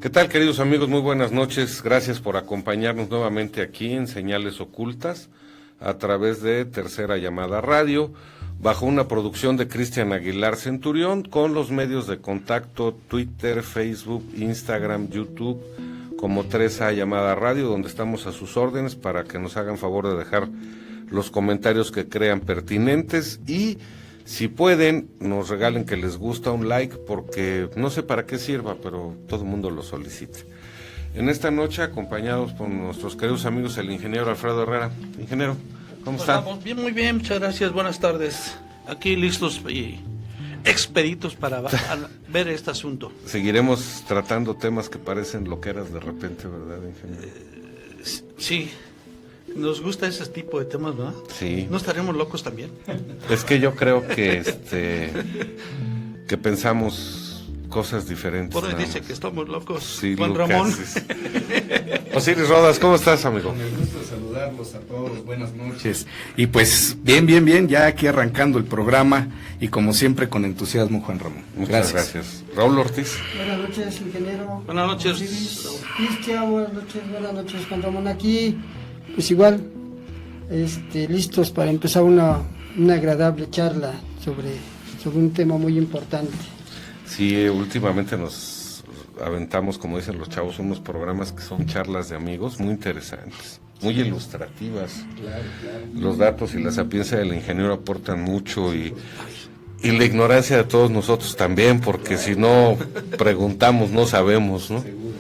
¿Qué tal, queridos amigos? Muy buenas noches. Gracias por acompañarnos nuevamente aquí en Señales Ocultas a través de Tercera Llamada Radio, bajo una producción de Cristian Aguilar Centurión, con los medios de contacto Twitter, Facebook, Instagram, YouTube, como 3A Llamada Radio, donde estamos a sus órdenes para que nos hagan favor de dejar los comentarios que crean pertinentes y, si pueden, nos regalen que les gusta un like, porque no sé para qué sirva, pero todo el mundo lo solicita. En esta noche, acompañados por nuestros queridos amigos, el ingeniero Alfredo Herrera. Ingeniero, ¿cómo está? Bien, muy bien, muchas gracias, buenas tardes. Aquí listos y expeditos para ver este asunto. Seguiremos tratando temas que parecen loqueras de repente, ¿verdad, ingeniero? Sí. Nos gusta ese tipo de temas, ¿verdad? Sí. ¿No estaremos locos también? Es que yo creo que que pensamos cosas diferentes. Por ahí dice más que estamos locos, sí, Juan Lucas, Ramón. Osiris Rodas, ¿cómo estás, amigo? Con el gusto de saludarlos a todos, buenas noches. Y pues, bien, ya aquí arrancando el programa y como siempre con entusiasmo, Juan Ramón. Muchas gracias. Raúl Ortiz. Buenas noches, ingeniero. Buenas noches. Cristian, buenas noches, Juan Ramón. Aquí, pues igual, listos para empezar una agradable charla sobre un tema muy importante. Sí, últimamente nos aventamos, como dicen los chavos, unos programas que son charlas de amigos muy interesantes, muy ilustrativas. Claro. Los datos y la sapiencia del ingeniero aportan mucho y la ignorancia de todos nosotros también, porque si no preguntamos no sabemos, ¿no? Seguro.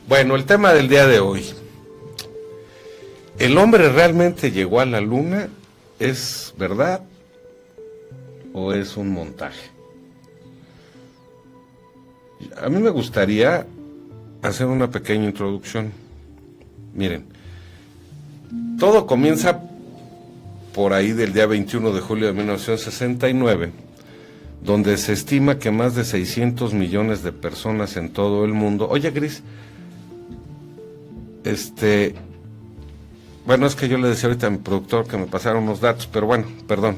Bueno, el tema del día de hoy. ¿El hombre realmente llegó a la luna? ¿Es verdad o es un montaje? A mí me gustaría hacer una pequeña introducción. Miren, todo comienza por ahí del día 21 de julio de 1969, donde se estima que más de 600 millones de personas en todo el mundo... Oye, Gris, bueno, es que yo le decía ahorita a mi productor que me pasaron unos datos, pero bueno, perdón.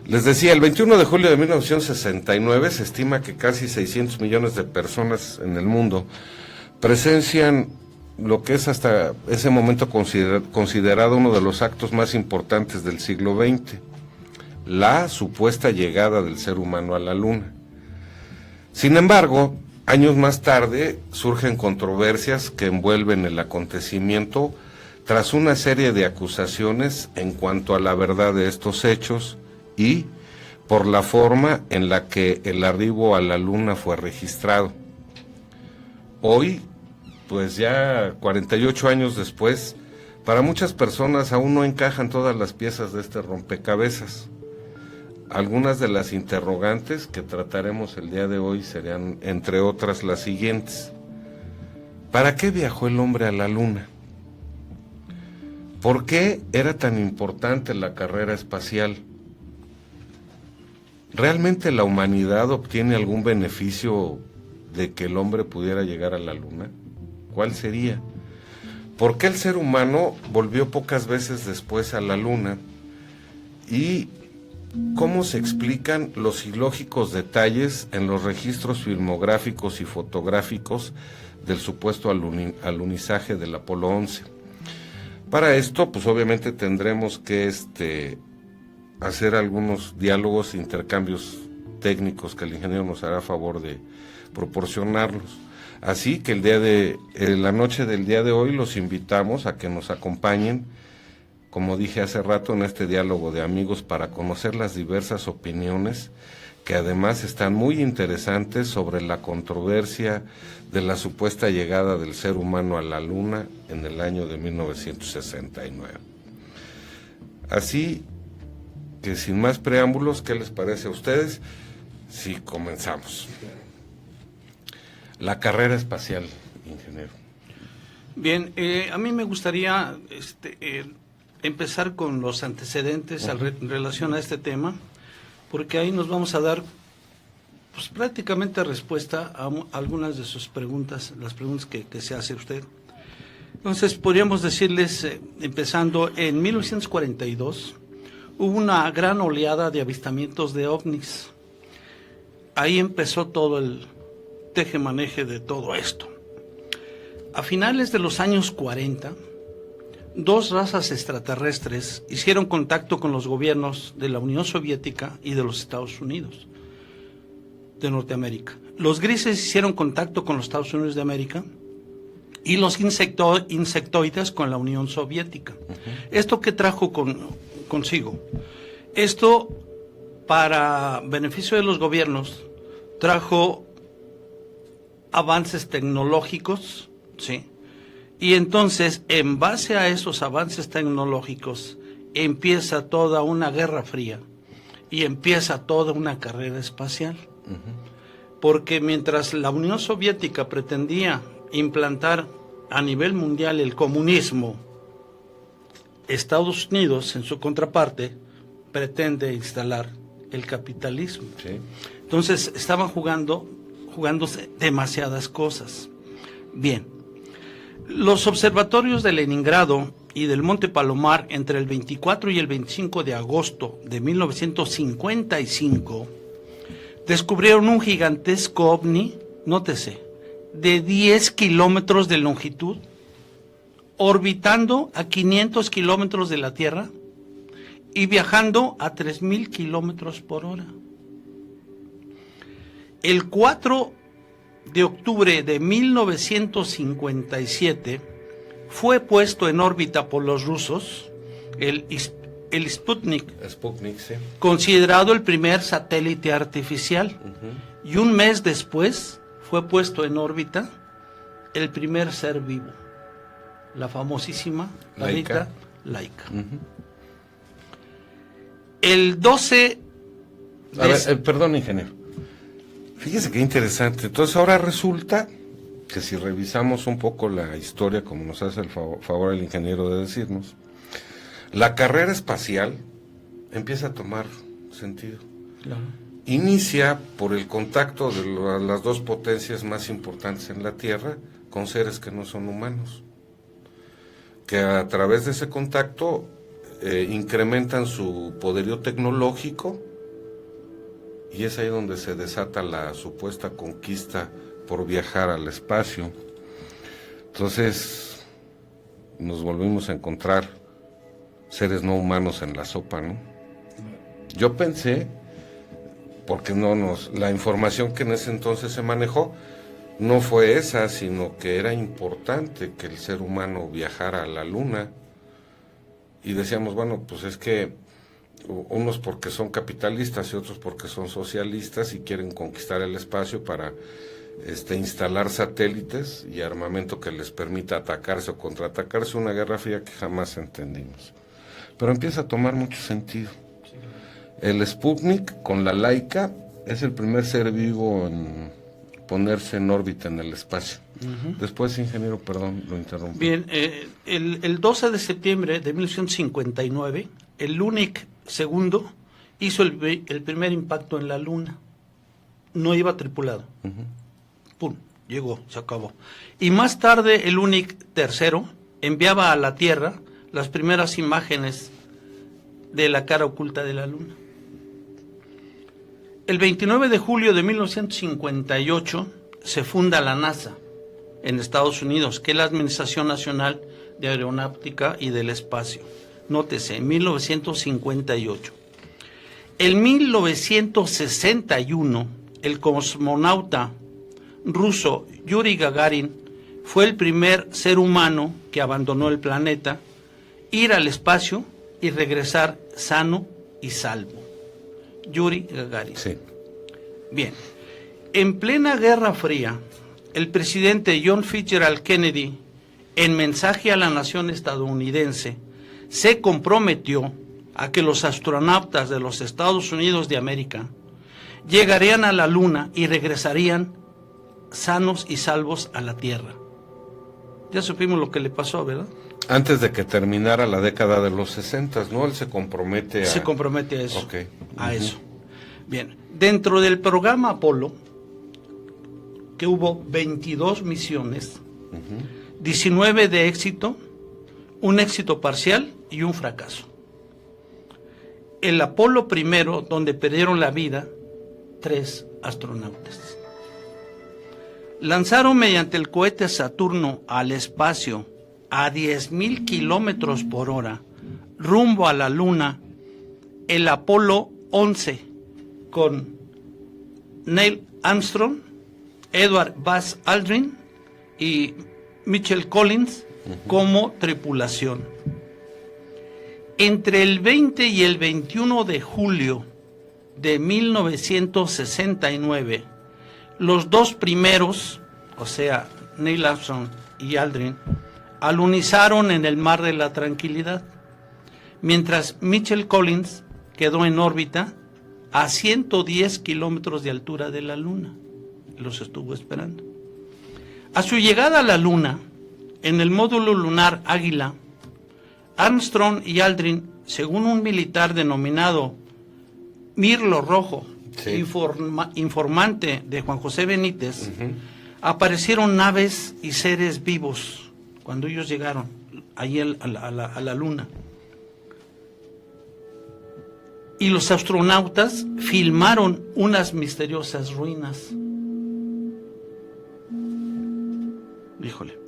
Les decía, el 21 de julio de 1969 se estima que casi 600 millones de personas en el mundo presencian lo que es hasta ese momento considerado uno de los actos más importantes del siglo XX, la supuesta llegada del ser humano a la luna. Sin embargo, años más tarde surgen controversias que envuelven el acontecimiento tras una serie de acusaciones en cuanto a la verdad de estos hechos y por la forma en la que el arribo a la luna fue registrado. Hoy, pues ya 48 años después, para muchas personas aún no encajan todas las piezas de este rompecabezas. Algunas de las interrogantes que trataremos el día de hoy serían, entre otras, las siguientes. ¿Para qué viajó el hombre a la luna? ¿Por qué era tan importante la carrera espacial? ¿Realmente la humanidad obtiene algún beneficio de que el hombre pudiera llegar a la luna? ¿Cuál sería? ¿Por qué el ser humano volvió pocas veces después a la luna? ¿Y cómo se explican los ilógicos detalles en los registros filmográficos y fotográficos del supuesto alunizaje del Apolo 11? Para esto, pues obviamente tendremos que hacer algunos diálogos, intercambios técnicos que el ingeniero nos hará favor de proporcionarlos. Así que la noche del día de hoy los invitamos a que nos acompañen, como dije hace rato, en este diálogo de amigos para conocer las diversas opiniones que además están muy interesantes sobre la controversia de la supuesta llegada del ser humano a la luna en el año de 1969. Así que sin más preámbulos, ¿qué les parece a ustedes si comenzamos? La carrera espacial, ingeniero. Bien, a mí me gustaría empezar con los antecedentes en relación a este tema, porque ahí nos vamos a dar pues prácticamente respuesta a algunas de sus preguntas, las preguntas que se hace usted. Entonces, podríamos decirles, empezando, en 1942 hubo una gran oleada de avistamientos de ovnis. Ahí empezó todo el tejemaneje de todo esto. A finales de los años 40, dos razas extraterrestres hicieron contacto con los gobiernos de la Unión Soviética y de los Estados Unidos de Norteamérica. Los grises hicieron contacto con los Estados Unidos de América y los insectoides con la Unión Soviética. ¿Esto qué trajo consigo? Esto, para beneficio de los gobiernos, trajo avances tecnológicos, ¿sí? Y entonces, en base a esos avances tecnológicos, empieza toda una guerra fría y empieza toda una carrera espacial. Porque mientras la Unión Soviética pretendía implantar a nivel mundial el comunismo, Estados Unidos, en su contraparte, pretende instalar el capitalismo. Sí. Entonces, estaban jugándose demasiadas cosas. Bien, los observatorios de Leningrado y del Monte Palomar entre el 24 y el 25 de agosto de 1955 descubrieron un gigantesco ovni, nótese, de 10 kilómetros de longitud, orbitando a 500 kilómetros de la Tierra y viajando a 3,000 kilómetros por hora. El 4 de octubre de 1957 fue puesto en órbita por los rusos el Sputnik, sí, considerado el primer satélite artificial, y un mes después fue puesto en órbita el primer ser vivo, la famosísima Laika. El 12 de... perdón, ingeniero. Fíjese qué interesante. Entonces ahora resulta que si revisamos un poco la historia, como nos hace el favor el ingeniero de decirnos, la carrera espacial empieza a tomar sentido. Claro. Inicia por el contacto de las dos potencias más importantes en la Tierra con seres que no son humanos, que a través de ese contacto incrementan su poderío tecnológico, y es ahí donde se desata la supuesta conquista por viajar al espacio. Entonces nos volvimos a encontrar seres no humanos en la sopa, ¿no? Yo pensé, porque la información que en ese entonces se manejó no fue esa, sino que era importante que el ser humano viajara a la Luna, y decíamos, bueno, pues es que unos porque son capitalistas y otros porque son socialistas y quieren conquistar el espacio para instalar satélites y armamento que les permita atacarse o contraatacarse, una guerra fría que jamás entendimos. Pero empieza a tomar mucho sentido. El Sputnik con la Laika es el primer ser vivo en ponerse en órbita en el espacio. Después, ingeniero, perdón, lo interrumpí. Bien, el 12 de septiembre de 1959, el Lunik II hizo el primer impacto en la Luna. No iba tripulado. Pum, llegó, se acabó. Y más tarde el Lunik III enviaba a la Tierra las primeras imágenes de la cara oculta de la Luna. El 29 de julio de 1958 se funda la NASA en Estados Unidos, que es la Administración Nacional de Aeronáutica y del Espacio. Nótese, en 1958. En 1961, el cosmonauta ruso Yuri Gagarin fue el primer ser humano que abandonó el planeta, ir al espacio y regresar sano y salvo. Yuri Gagarin. Sí. Bien. En plena Guerra Fría, el presidente John Fitzgerald Kennedy, en mensaje a la nación estadounidense, se comprometió a que los astronautas de los Estados Unidos de América llegarían a la Luna y regresarían sanos y salvos a la Tierra. Ya supimos lo que le pasó, ¿verdad? Antes de que terminara la década de los 60, ¿no? Él se compromete a... Se compromete a eso. Okay. A eso. Bien. Dentro del programa Apolo, que hubo 22 misiones, 19 de éxito, un éxito parcial y un fracaso. El Apolo primero, donde perdieron la vida 3 astronautas. Lanzaron mediante el cohete Saturno al espacio a 10,000 kilómetros por hora, rumbo a la Luna, el Apolo 11, con Neil Armstrong, Edward Buzz Aldrin y Michael Collins como tripulación. Entre el 20 y el 21 de julio de 1969, los dos primeros, o sea, Neil Armstrong y Aldrin, alunizaron en el Mar de la Tranquilidad, mientras Michael Collins quedó en órbita a 110 kilómetros de altura de la Luna. Los estuvo esperando. A su llegada a la Luna, en el módulo lunar Águila, Armstrong y Aldrin, según un militar denominado Mirlo Rojo, sí, informante de Juan José Benítez, aparecieron naves y seres vivos cuando ellos llegaron ahí a la Luna. Y los astronautas filmaron unas misteriosas ruinas. Híjole.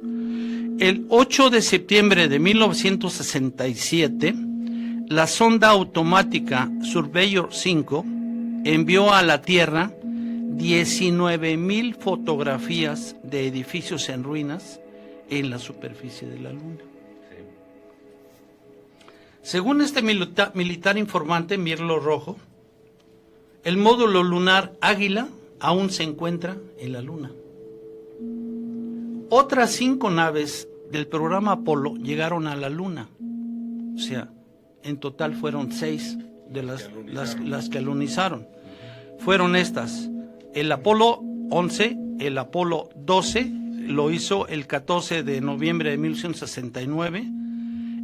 El 8 de septiembre de 1967, la sonda automática Surveyor 5 envió a la Tierra 19,000 fotografías de edificios en ruinas en la superficie de la Luna. Según este militar informante, Mirlo Rojo, el módulo lunar Águila aún se encuentra en la Luna. Otras 5 naves del programa Apolo llegaron a la Luna. O sea, en total fueron 6 de las que alunizaron. Fueron estas: el Apolo 11, el Apolo 12, lo hizo el 14 de noviembre de 1969,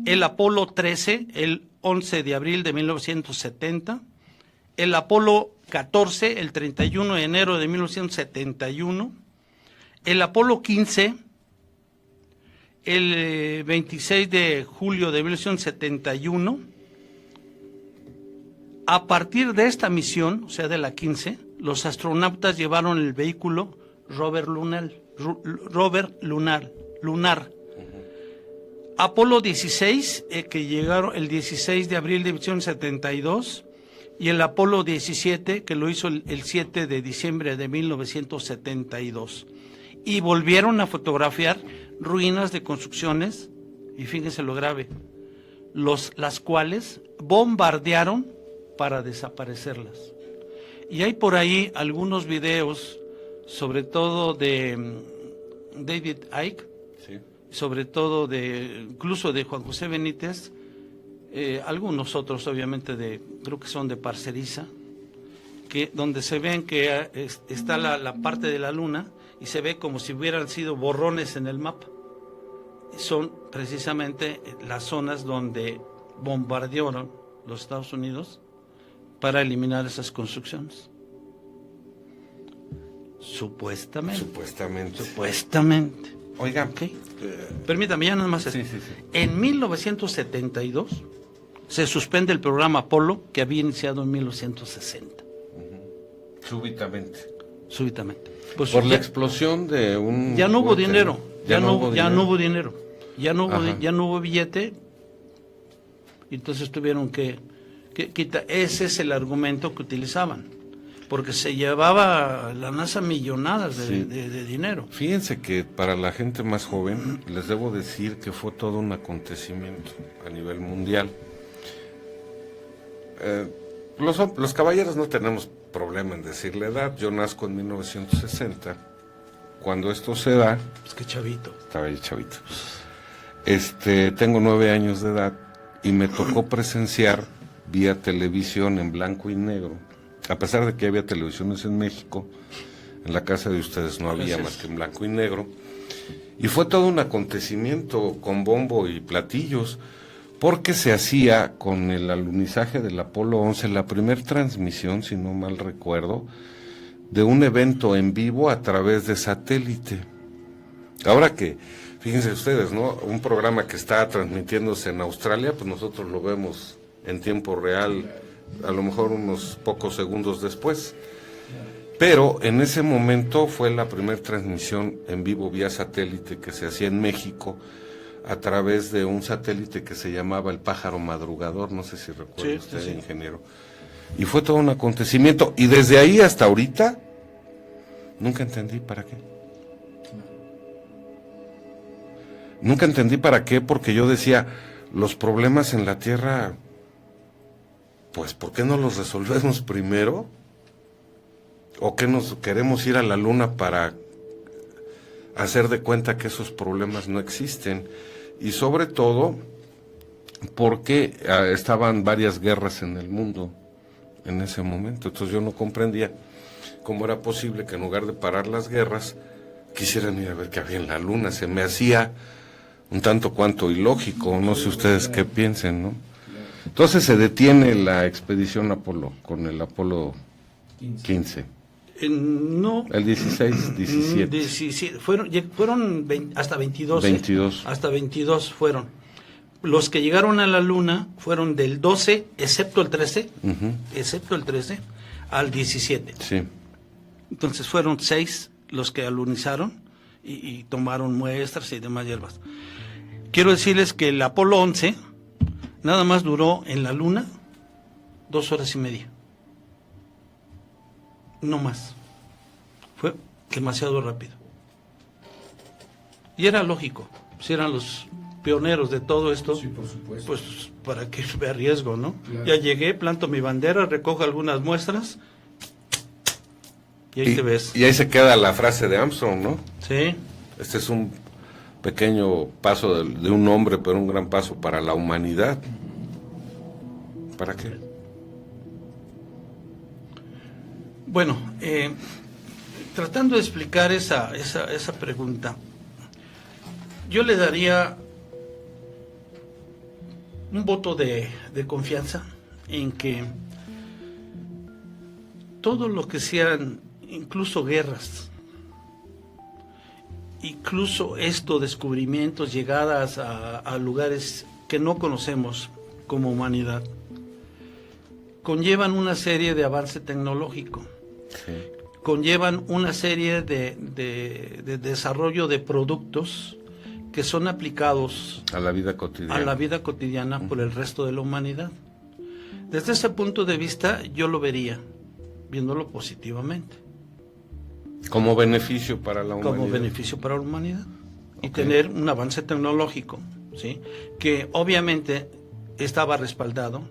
el Apolo 13, el 11 de abril de 1970, el Apolo 14, el 31 de enero de 1971, el Apolo 15, el 26 de julio de 1971. A partir de esta misión, o sea, de la 15, los astronautas llevaron el vehículo rover lunar. Apolo 16, que llegaron el 16 de abril de 1972, y el Apolo 17, que lo hizo el 7 de diciembre de 1972. Y volvieron a fotografiar ruinas de construcciones, y fíjense lo grave, las cuales bombardearon para desaparecerlas. Y hay por ahí algunos videos, sobre todo de David Icke, sí, sobre todo incluso de Juan José Benítez, algunos otros obviamente creo que son de Parceriza, donde se ven que está la parte de la Luna y se ve como si hubieran sido borrones en el mapa. Son precisamente las zonas donde bombardearon los Estados Unidos para eliminar esas construcciones. Supuestamente. Oiga, ¿okay? Permítame ya nada más. Sí. En 1972 se suspende el programa Apolo, que había iniciado en 1960. Súbitamente. Pues por la explosión de un... Ya no hubo dinero. Ya no hubo dinero. Ya no hubo billete. Y entonces tuvieron que quitar. Ese es el argumento que utilizaban, porque se llevaba la NASA millonadas de dinero. Fíjense que para la gente más joven les debo decir que fue todo un acontecimiento a nivel mundial. Los caballeros no tenemos problema en decir la edad. Yo nazco en 1960. Cuando esto se da... Es que chavito. Estaba ahí chavito. Tengo 9 años de edad y me tocó presenciar vía televisión en blanco y negro. A pesar de que había televisiones en México, en la casa de ustedes no había más que en blanco y negro. Y fue todo un acontecimiento con bombo y platillos, porque se hacía con el alunizaje del Apolo 11 la primera transmisión, si no mal recuerdo, de un evento en vivo a través de satélite. Ahora que, fíjense ustedes, ¿no? Un programa que está transmitiéndose en Australia, pues nosotros lo vemos en tiempo real, a lo mejor unos pocos segundos después. Pero en ese momento fue la primera transmisión en vivo vía satélite que se hacía en México a través de un satélite que se llamaba el Pájaro Madrugador, no sé si recuerda usted, sí, ingeniero. Y fue todo un acontecimiento, y desde ahí hasta ahorita nunca entendí para qué. Nunca entendí para qué, porque yo decía, los problemas en la Tierra, pues ¿por qué no los resolvemos primero? ¿O qué nos queremos ir a la Luna para hacer de cuenta que esos problemas no existen? Y sobre todo porque estaban varias guerras en el mundo en ese momento. Entonces yo no comprendía cómo era posible que en lugar de parar las guerras quisieran ir a ver qué había en la Luna. Se me hacía un tanto cuanto ilógico, no sé ustedes qué piensen, ¿no? Entonces se detiene la expedición Apolo con el Apolo 15. No. El 16, 17. 17 fueron hasta 22. 22. Hasta 22 fueron. Los que llegaron a la Luna fueron del 12, excepto el 13, al 17. Sí. Entonces fueron 6 los que alunizaron y tomaron muestras y demás hierbas. Quiero decirles que el Apolo 11 nada más duró en la Luna 2 horas y media. No más. Fue demasiado rápido. Y era lógico, si eran los pioneros de todo esto, Sí, por supuesto. pues para qué me arriesgo, ¿no? Claro. Ya llegué, planto mi bandera, recojo algunas muestras y ahí te ves. Y ahí se queda la frase de Armstrong, ¿no? Sí. Este es un pequeño paso de un hombre, pero un gran paso para la humanidad. ¿Para qué? Bueno, tratando de explicar esa pregunta, yo le daría un voto de confianza en que todo lo que sean, incluso guerras, incluso descubrimientos, llegadas a lugares que no conocemos como humanidad, conllevan una serie de avance tecnológico. Sí. Conllevan una serie de desarrollo de productos que son aplicados A la vida cotidiana. Por el resto de la humanidad. Desde ese punto de vista yo lo vería, viéndolo positivamente. Como beneficio para la humanidad. Como beneficio para la humanidad. Y Ok. tener un avance tecnológico, ¿sí? Que obviamente estaba respaldado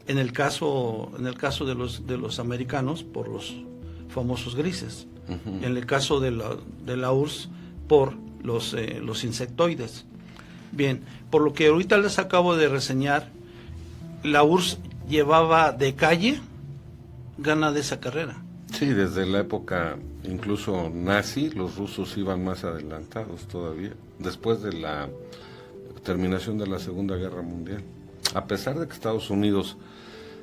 en el caso de los americanos por los famosos grises, Ujú. en el caso de la URSS por los insectoides. Bien, por lo que ahorita les acabo de reseñar, la URSS llevaba de calle gana de esa carrera. Sí, desde la época incluso nazi, los rusos iban más adelantados todavía, después de la terminación de la Segunda Guerra Mundial. A pesar de que Estados Unidos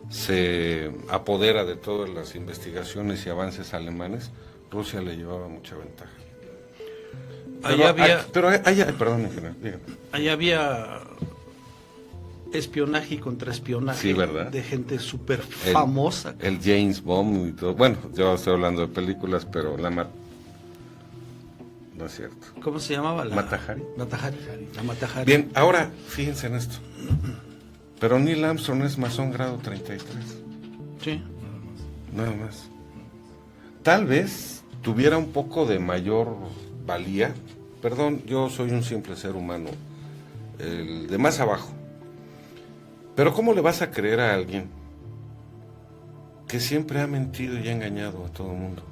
se apodera de todas las investigaciones y avances alemanes, Rusia le llevaba mucha ventaja. Perdón, ingeniero, dígame. Ahí había espionaje y contraespionaje, Sí, ¿verdad? de gente súper famosa. El James Bond y todo. Bueno, yo estoy hablando de películas, pero no es cierto. ¿Cómo se llamaba? Mata Hari. La Mata Hari. Bien, ahora fíjense en esto. Pero Neil Armstrong es masón grado 33. Sí. Nada más. Tal vez tuviera un poco de mayor valía. Perdón, yo soy un simple ser humano, el de más abajo. Pero ¿cómo le vas a creer a alguien que siempre ha mentido y ha engañado a todo el mundo?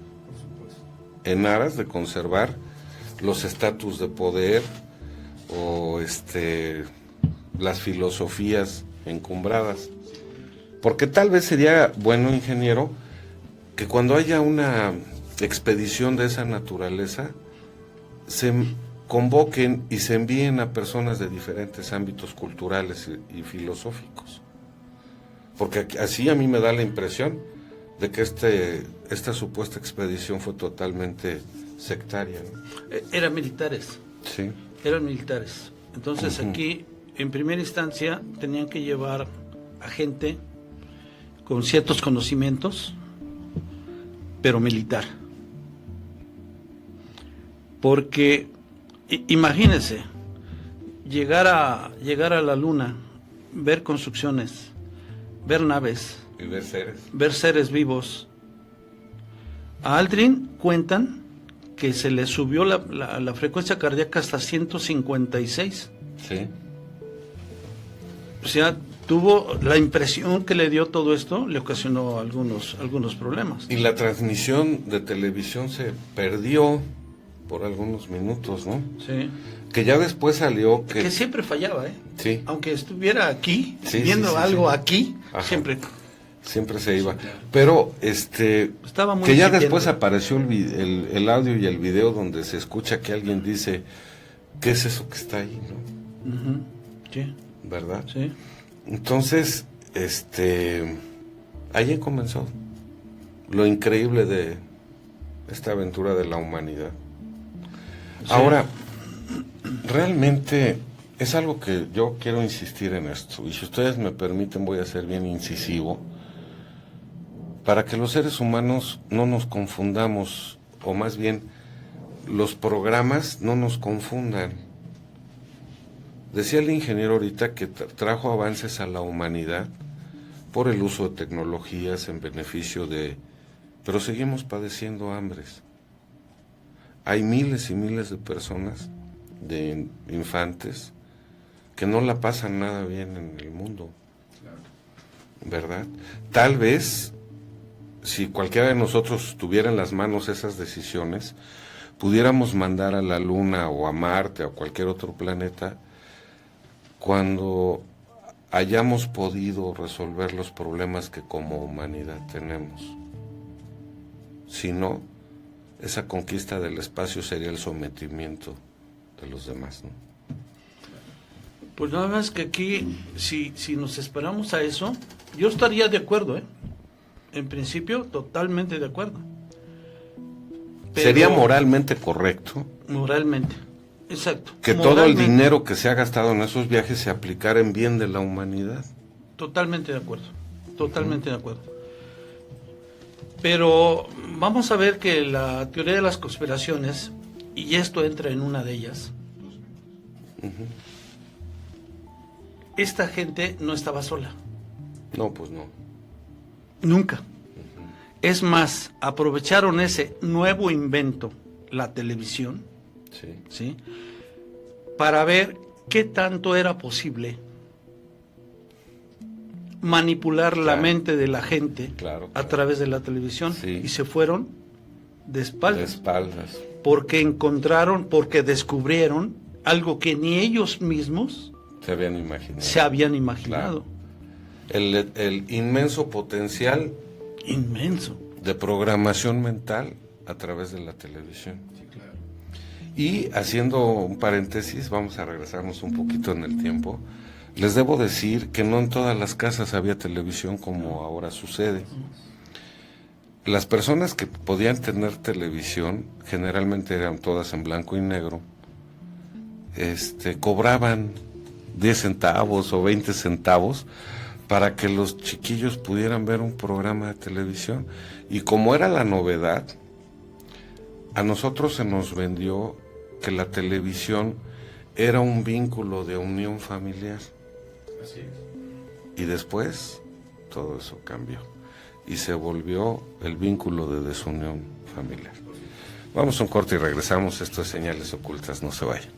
En aras de conservar los estatus de poder o las filosofías encumbradas. Porque tal vez sería bueno, ingeniero, que cuando haya una expedición de esa naturaleza, se convoquen y se envíen a personas de diferentes ámbitos culturales y filosóficos. Porque así a mí me da la impresión de que esta supuesta expedición fue totalmente sectaria, ¿no? Eran militares. Sí. Eran militares. Entonces aquí, en primera instancia, tenían que llevar a gente con ciertos conocimientos, pero militar. porque imagínense, llegar a la luna, ver construcciones, ver naves, Y ver seres vivos. A Aldrin cuentan que se le subió la frecuencia cardíaca hasta 156. Sí. O sea, tuvo la impresión que le dio todo esto, le ocasionó algunos problemas. Y la transmisión de televisión se perdió por algunos minutos, ¿no? Sí. Que ya después salió Que siempre fallaba, ¿eh? Sí. Aunque estuviera aquí, Sí, viendo sí, sí, algo sí. aquí, Ajá. siempre se iba. Pero, estaba muy que ya incipiente. después apareció el audio y el video donde se escucha que alguien dice, ¿qué es eso que está ahí, no? Ujú. Sí, ¿Verdad? sí. Entonces, ahí comenzó lo increíble de esta aventura de la humanidad. Sí. Ahora, realmente es algo que yo quiero insistir en esto, y si ustedes me permiten voy a ser bien incisivo, para que los seres humanos no nos confundamos, o más bien, los programas no nos confundan. Decía el ingeniero ahorita que trajo avances a la humanidad por el uso de tecnologías en beneficio de... Pero seguimos padeciendo hambres. Hay miles y miles de personas, de infantes, que no la pasan nada bien en el mundo. ¿Verdad? Tal vez, si cualquiera de nosotros tuviera en las manos esas decisiones, pudiéramos mandar a la Luna o a Marte o a cualquier otro planeta cuando hayamos podido resolver los problemas que como humanidad tenemos. Si no, esa conquista del espacio sería el sometimiento de los demás, ¿no? Pues nada más que aquí, si nos esperamos a eso, yo estaría de acuerdo, ¿eh? En principio, totalmente de acuerdo. Pero sería moralmente correcto. Moralmente, exacto. Que todo el dinero que se ha gastado en esos viajes se aplicara en bien de la humanidad. Totalmente de acuerdo, totalmente de acuerdo. Pero vamos a ver que la teoría de las conspiraciones, y esto entra en una de ellas, esta gente no estaba sola. No, pues no. Nunca. Es más, aprovecharon ese nuevo invento, la televisión, Sí. ¿sí?, para ver qué tanto era posible manipular la mente de la gente a través de la televisión. Sí. Y se fueron de espaldas. De espaldas. Porque descubrieron algo que ni ellos mismos se habían imaginado. Claro. El inmenso potencial inmenso de programación mental a través de la televisión. Sí, claro. Y haciendo un paréntesis, vamos a regresarnos un poquito en el tiempo. Les debo decir que no en todas las casas había televisión como ahora sucede. Las personas que podían tener televisión, generalmente eran todas en blanco y negro, cobraban 10 centavos o 20 centavos para que los chiquillos pudieran ver un programa de televisión. Y como era la novedad, a nosotros se nos vendió que la televisión era un vínculo de unión familiar. Así es. Y después todo eso cambió y se volvió el vínculo de desunión familiar. Vamos a un corte y regresamos. Esto es Señales Ocultas, no se vayan.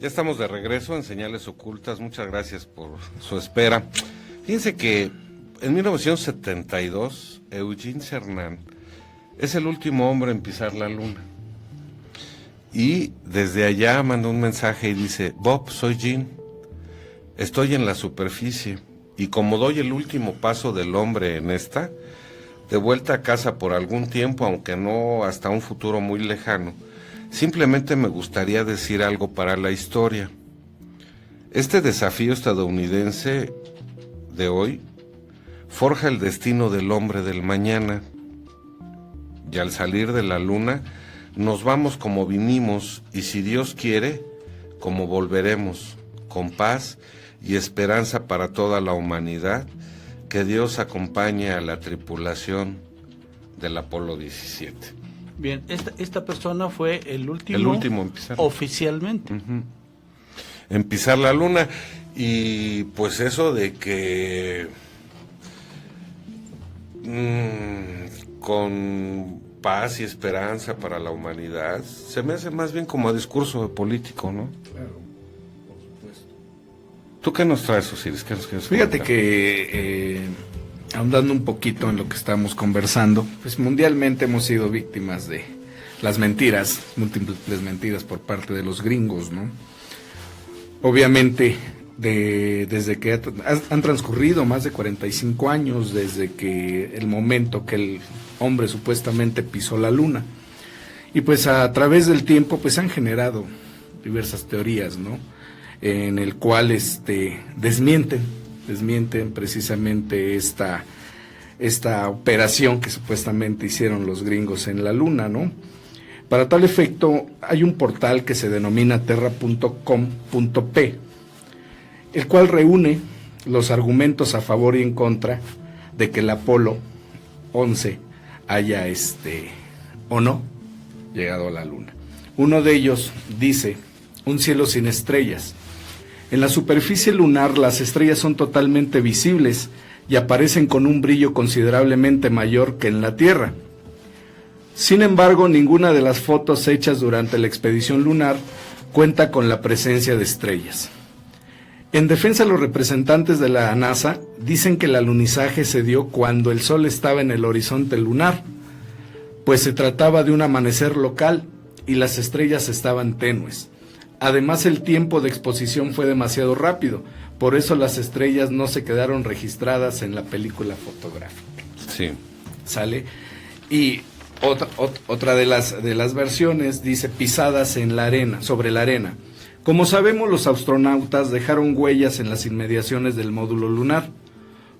Ya estamos de regreso en Señales Ocultas. Muchas gracias por su espera. Fíjense que en 1972, Eugene Cernan es el último hombre en pisar la luna. Y desde allá mandó un mensaje y dice: Bob, soy Gene. Estoy en la superficie y como doy el último paso del hombre en esta, de vuelta a casa por algún tiempo, aunque no hasta un futuro muy lejano, simplemente me gustaría decir algo para la historia. Este desafío estadounidense de hoy forja el destino del hombre del mañana. y al salir de la luna nos vamos como vinimos y si Dios quiere, como volveremos, con paz y esperanza para toda la humanidad. Que Dios acompañe a la tripulación del Apolo 17. Bien, esta persona fue el último en pisar. Oficialmente. En pisar la luna. Y pues eso de que con paz y esperanza para la humanidad, se me hace más bien como a discurso de político, ¿no? Claro, por supuesto. ¿Tú qué nos traes, Osiris? ¿Qué nos quieres Fíjate comentar? que, ahondando un poquito en lo que estamos conversando, pues mundialmente hemos sido víctimas de las mentiras, múltiples mentiras por parte de los gringos, ¿no? Obviamente, desde que han transcurrido más de 45 años desde que el momento que el hombre supuestamente pisó la luna, y pues a través del tiempo pues han generado diversas teorías, ¿no? En el cual desmienten precisamente esta operación que supuestamente hicieron los gringos en la luna, ¿no? Para tal efecto hay un portal que se denomina terra.com.p, el cual reúne los argumentos a favor y en contra de que el Apolo 11 haya o no llegado a la luna. Uno de ellos dice: un cielo sin estrellas. En la superficie lunar las estrellas son totalmente visibles y aparecen con un brillo considerablemente mayor que en la Tierra. Sin embargo, ninguna de las fotos hechas durante la expedición lunar cuenta con la presencia de estrellas. En defensa, los representantes de la NASA dicen que el alunizaje se dio cuando el Sol estaba en el horizonte lunar, pues se trataba de un amanecer local y las estrellas estaban tenues. Además, el tiempo de exposición fue demasiado rápido, por eso las estrellas no se quedaron registradas en la película fotográfica. Sí. ¿Sale? Y otra de las versiones dice pisadas en la arena, sobre la arena. Como sabemos, los astronautas dejaron huellas en las inmediaciones del módulo lunar.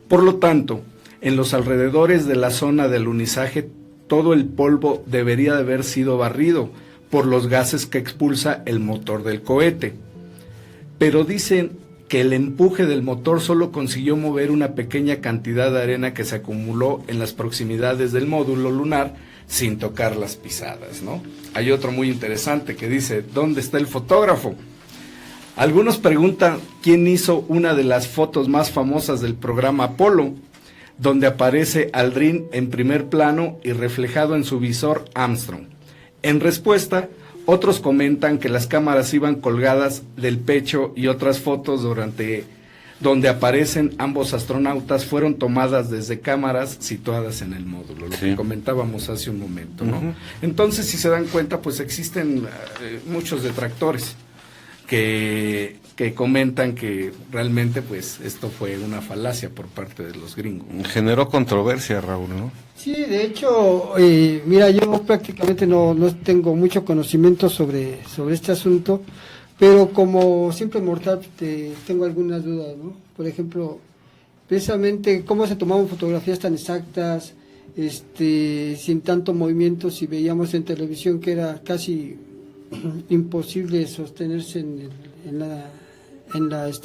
Por lo tanto, en los alrededores de la zona de alunizaje, todo el polvo debería de haber sido barrido por los gases que expulsa el motor del cohete. Pero dicen que el empuje del motor solo consiguió mover una pequeña cantidad de arena que se acumuló en las proximidades del módulo lunar sin tocar las pisadas, ¿no? Hay otro muy interesante que dice: ¿dónde está el fotógrafo? Algunos preguntan quién hizo una de las fotos más famosas del programa Apolo, donde aparece Aldrin en primer plano y reflejado en su visor Armstrong. En respuesta, otros comentan que las cámaras iban colgadas del pecho y otras fotos donde aparecen ambos astronautas fueron tomadas desde cámaras situadas en el módulo, lo que comentábamos hace un momento, ¿no? Entonces, si se dan cuenta, pues existen muchos detractores que comentan que realmente pues esto fue una falacia por parte de los gringos. Generó controversia, Raúl, ¿no? Sí, de hecho, mira, yo prácticamente no tengo mucho conocimiento sobre este asunto, pero como simple mortal tengo algunas dudas, ¿no? Por ejemplo, precisamente cómo se tomaban fotografías tan exactas, sin tanto movimiento, si veíamos en televisión que era casi imposible sostenerse en la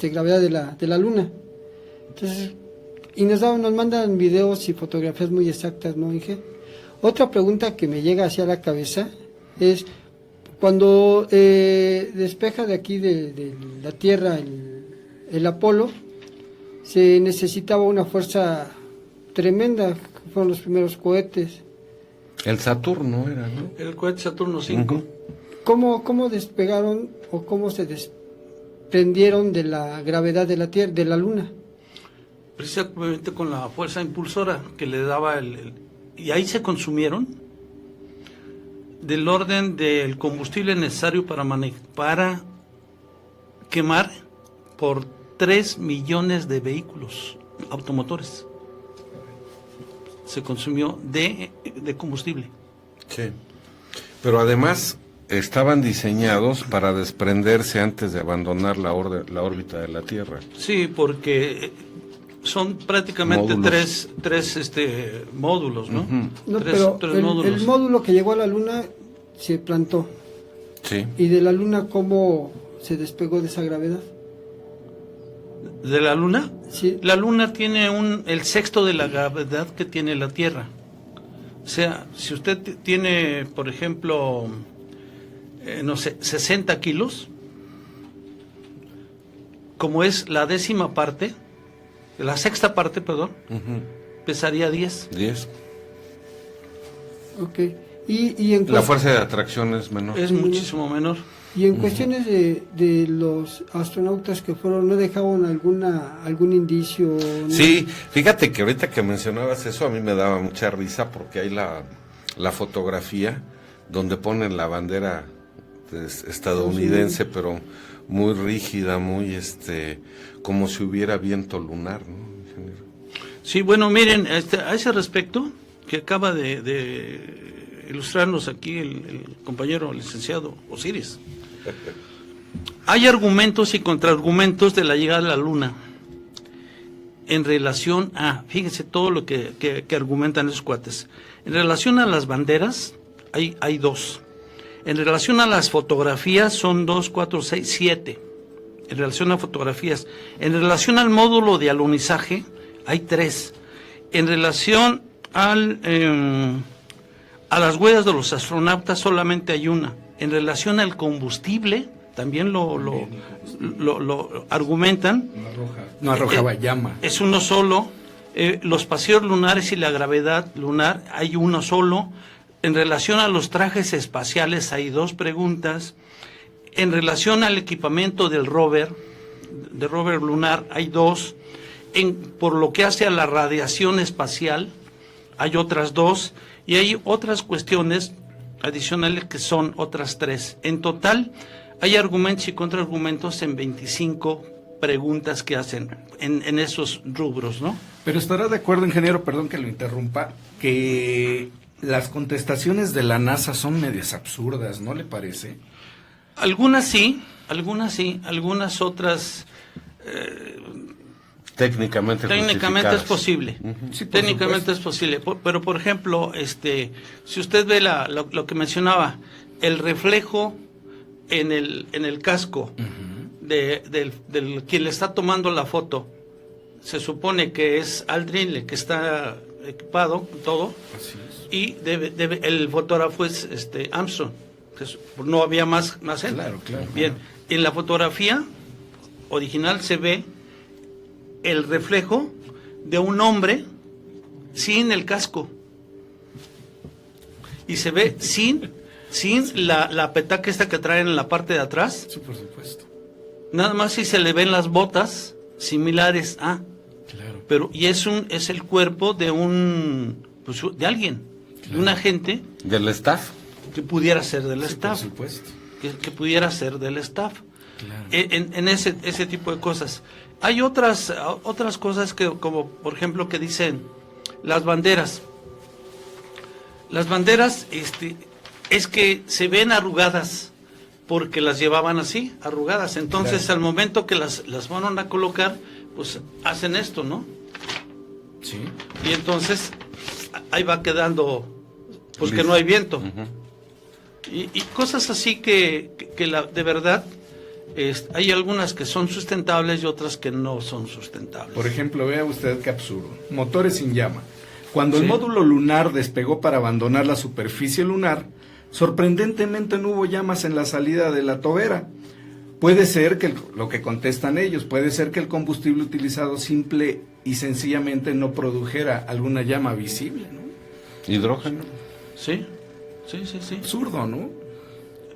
gravedad de la luna. Entonces, y nos mandan videos y fotografías muy exactas, ¿no, Inge? Otra pregunta que me llega hacia la cabeza es: cuando despeja de aquí de la Tierra el Apolo, se necesitaba una fuerza tremenda, fueron los primeros cohetes. El Saturno era, ¿no? El cohete Saturno 5. ¿Cómo despegaron o cómo se desprendieron de la gravedad de la Tierra, de la Luna? Precisamente con la fuerza impulsora que le daba y ahí se consumieron del orden del combustible necesario para quemar por 3 millones de vehículos automotores. Se consumió de combustible. Sí. Pero además estaban diseñados para desprenderse antes de abandonar la órbita de la Tierra. Sí, porque son prácticamente Módulos. tres módulos, ¿no? No, Tres pero el módulos. módulo que llegó a la Luna se plantó. Sí. ¿Y de la Luna cómo se despegó de esa gravedad? ¿De la Luna? Sí. La Luna tiene el sexto de la gravedad que tiene la Tierra. O sea, si usted tiene, por ejemplo, no sé, 60 kilos, como es la décima parte, la sexta parte, perdón, pesaría 10. 10. Ok. Y en La fuerza de atracción es menor. Es muchísimo menor. Y en cuestiones de los astronautas que fueron, ¿no dejaban algún indicio? ¿No? Sí, fíjate que ahorita que mencionabas eso, a mí me daba mucha risa porque hay la fotografía donde ponen la bandera estadounidense, pero muy rígida, muy como si hubiera viento lunar, ¿no, ingeniero? Sí, bueno, miren, a ese respecto, que acaba de ilustrarnos aquí el compañero licenciado Osiris, hay argumentos y contraargumentos de la llegada a la Luna en relación a, fíjense todo lo que argumentan esos cuates. En relación a las banderas, hay dos. En relación a las fotografías, son 2, 4, 6, 7. En relación a fotografías. En relación al módulo de alunizaje, hay 3. En relación a las huellas de los astronautas, solamente hay una. En relación al combustible, también lo argumentan. No arrojaba llama. Es uno solo. Los paseos lunares y la gravedad lunar, hay uno solo. En relación a los trajes espaciales, hay 2 preguntas. En relación al equipamiento del rover lunar, hay 2. Por lo que hace a la radiación espacial, hay otras 2. Y hay otras cuestiones adicionales que son otras 3. En total, hay argumentos y contraargumentos en 25 preguntas que hacen en esos rubros, ¿no? Pero estará de acuerdo, ingeniero, perdón que lo interrumpa, que las contestaciones de la NASA son medias absurdas, ¿no le parece? Algunas sí, algunas otras Técnicamente es posible. Sí, por Técnicamente supuesto. es posible. Pero, por ejemplo, si usted ve lo que mencionaba, el reflejo en el casco del quien le está tomando la foto, se supone que es Aldrin el que está equipado, todo, Así es. y el fotógrafo es Armstrong. No había más él. Claro. Bien, en la fotografía original se ve el reflejo de un hombre sin el casco y se ve sin la petaca esta que traen en la parte de atrás, Sí, por supuesto. nada más si se le ven las botas similares a, Claro. pero y es el cuerpo de de alguien, de un agente del staff. que pudiera ser del Sí, staff, por supuesto. que pudiera ser del staff. Claro. En ese tipo de cosas. Hay otras cosas que, como por ejemplo, que dicen las banderas. Las banderas es que se ven arrugadas porque las llevaban así, arrugadas. Entonces, Claro. al momento que las van a colocar, pues hacen esto, ¿no? Sí. Y entonces ahí va quedando, pues que Listo. no hay viento. Ujú. Y cosas así que de verdad hay algunas que son sustentables y otras que no son sustentables. Por ejemplo, vea usted qué absurdo. Motores sin llama. Cuando el Sí. módulo lunar despegó para abandonar la superficie lunar, sorprendentemente no hubo llamas en la salida de la tobera. Puede ser que, lo que contestan ellos, puede ser que el combustible utilizado simple y sencillamente no produjera alguna llama visible, ¿no? Hidrógeno. Sí. Absurdo, ¿no?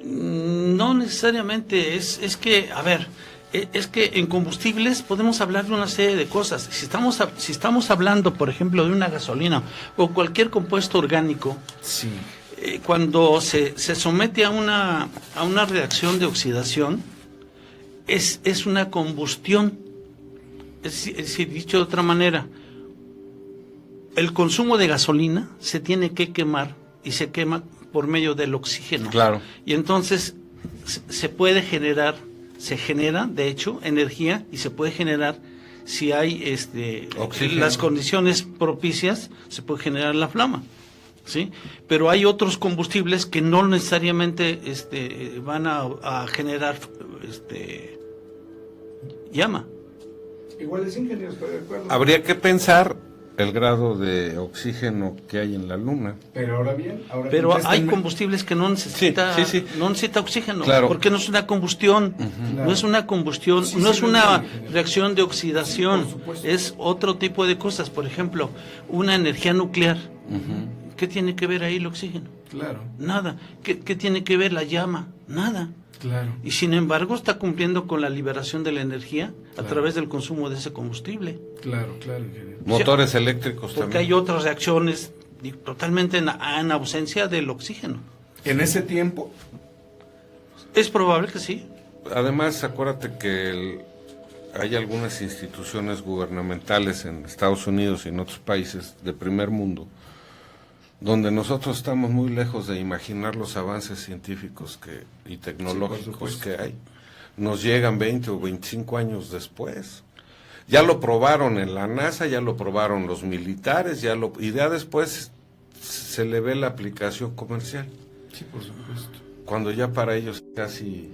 No necesariamente, es que, a ver, es que en combustibles podemos hablar de una serie de cosas. Si estamos hablando, por ejemplo, de una gasolina o cualquier compuesto orgánico, Sí. cuando se somete a una reacción de oxidación, es una combustión. Es decir, dicho de otra manera, el consumo de gasolina se tiene que quemar y se quema por medio del oxígeno. Claro. Y entonces se genera, de hecho, energía y se puede generar si hay Oxígeno. las condiciones propicias, se puede generar la flama, ¿sí? Pero hay otros combustibles que no necesariamente van a generar llama. Igual es ingeniero, estoy de acuerdo. Habría que pensar el grado de oxígeno que hay en la Luna. Pero ahora bien, Pero hay combustibles que no necesita, sí. no necesita oxígeno, Claro. porque no es una combustión, no es una combustión, Sí, no sí, es lo una entiendo. reacción de oxidación, Sí, por supuesto. es otro tipo de cosas. Por ejemplo, una energía nuclear. ¿Qué tiene que ver ahí el oxígeno? Claro, Nada. ¿Qué tiene que ver la llama? Nada. claro. Y sin embargo está cumpliendo con la liberación de la energía a Claro. través del consumo de ese combustible. Claro, ingeniero. Motores eléctricos Porque también. hay otras reacciones totalmente en ausencia del oxígeno. En ese tiempo, Es probable que sí. Además, acuérdate que hay algunas instituciones gubernamentales en Estados Unidos y en otros países de primer mundo donde nosotros estamos muy lejos de imaginar los avances científicos y tecnológicos supuesto. que hay. Nos llegan 20 o 25 años después. Ya lo probaron en la NASA, ya lo probaron los militares, y ya después se le ve la aplicación comercial, sí, por supuesto. cuando ya para ellos es casi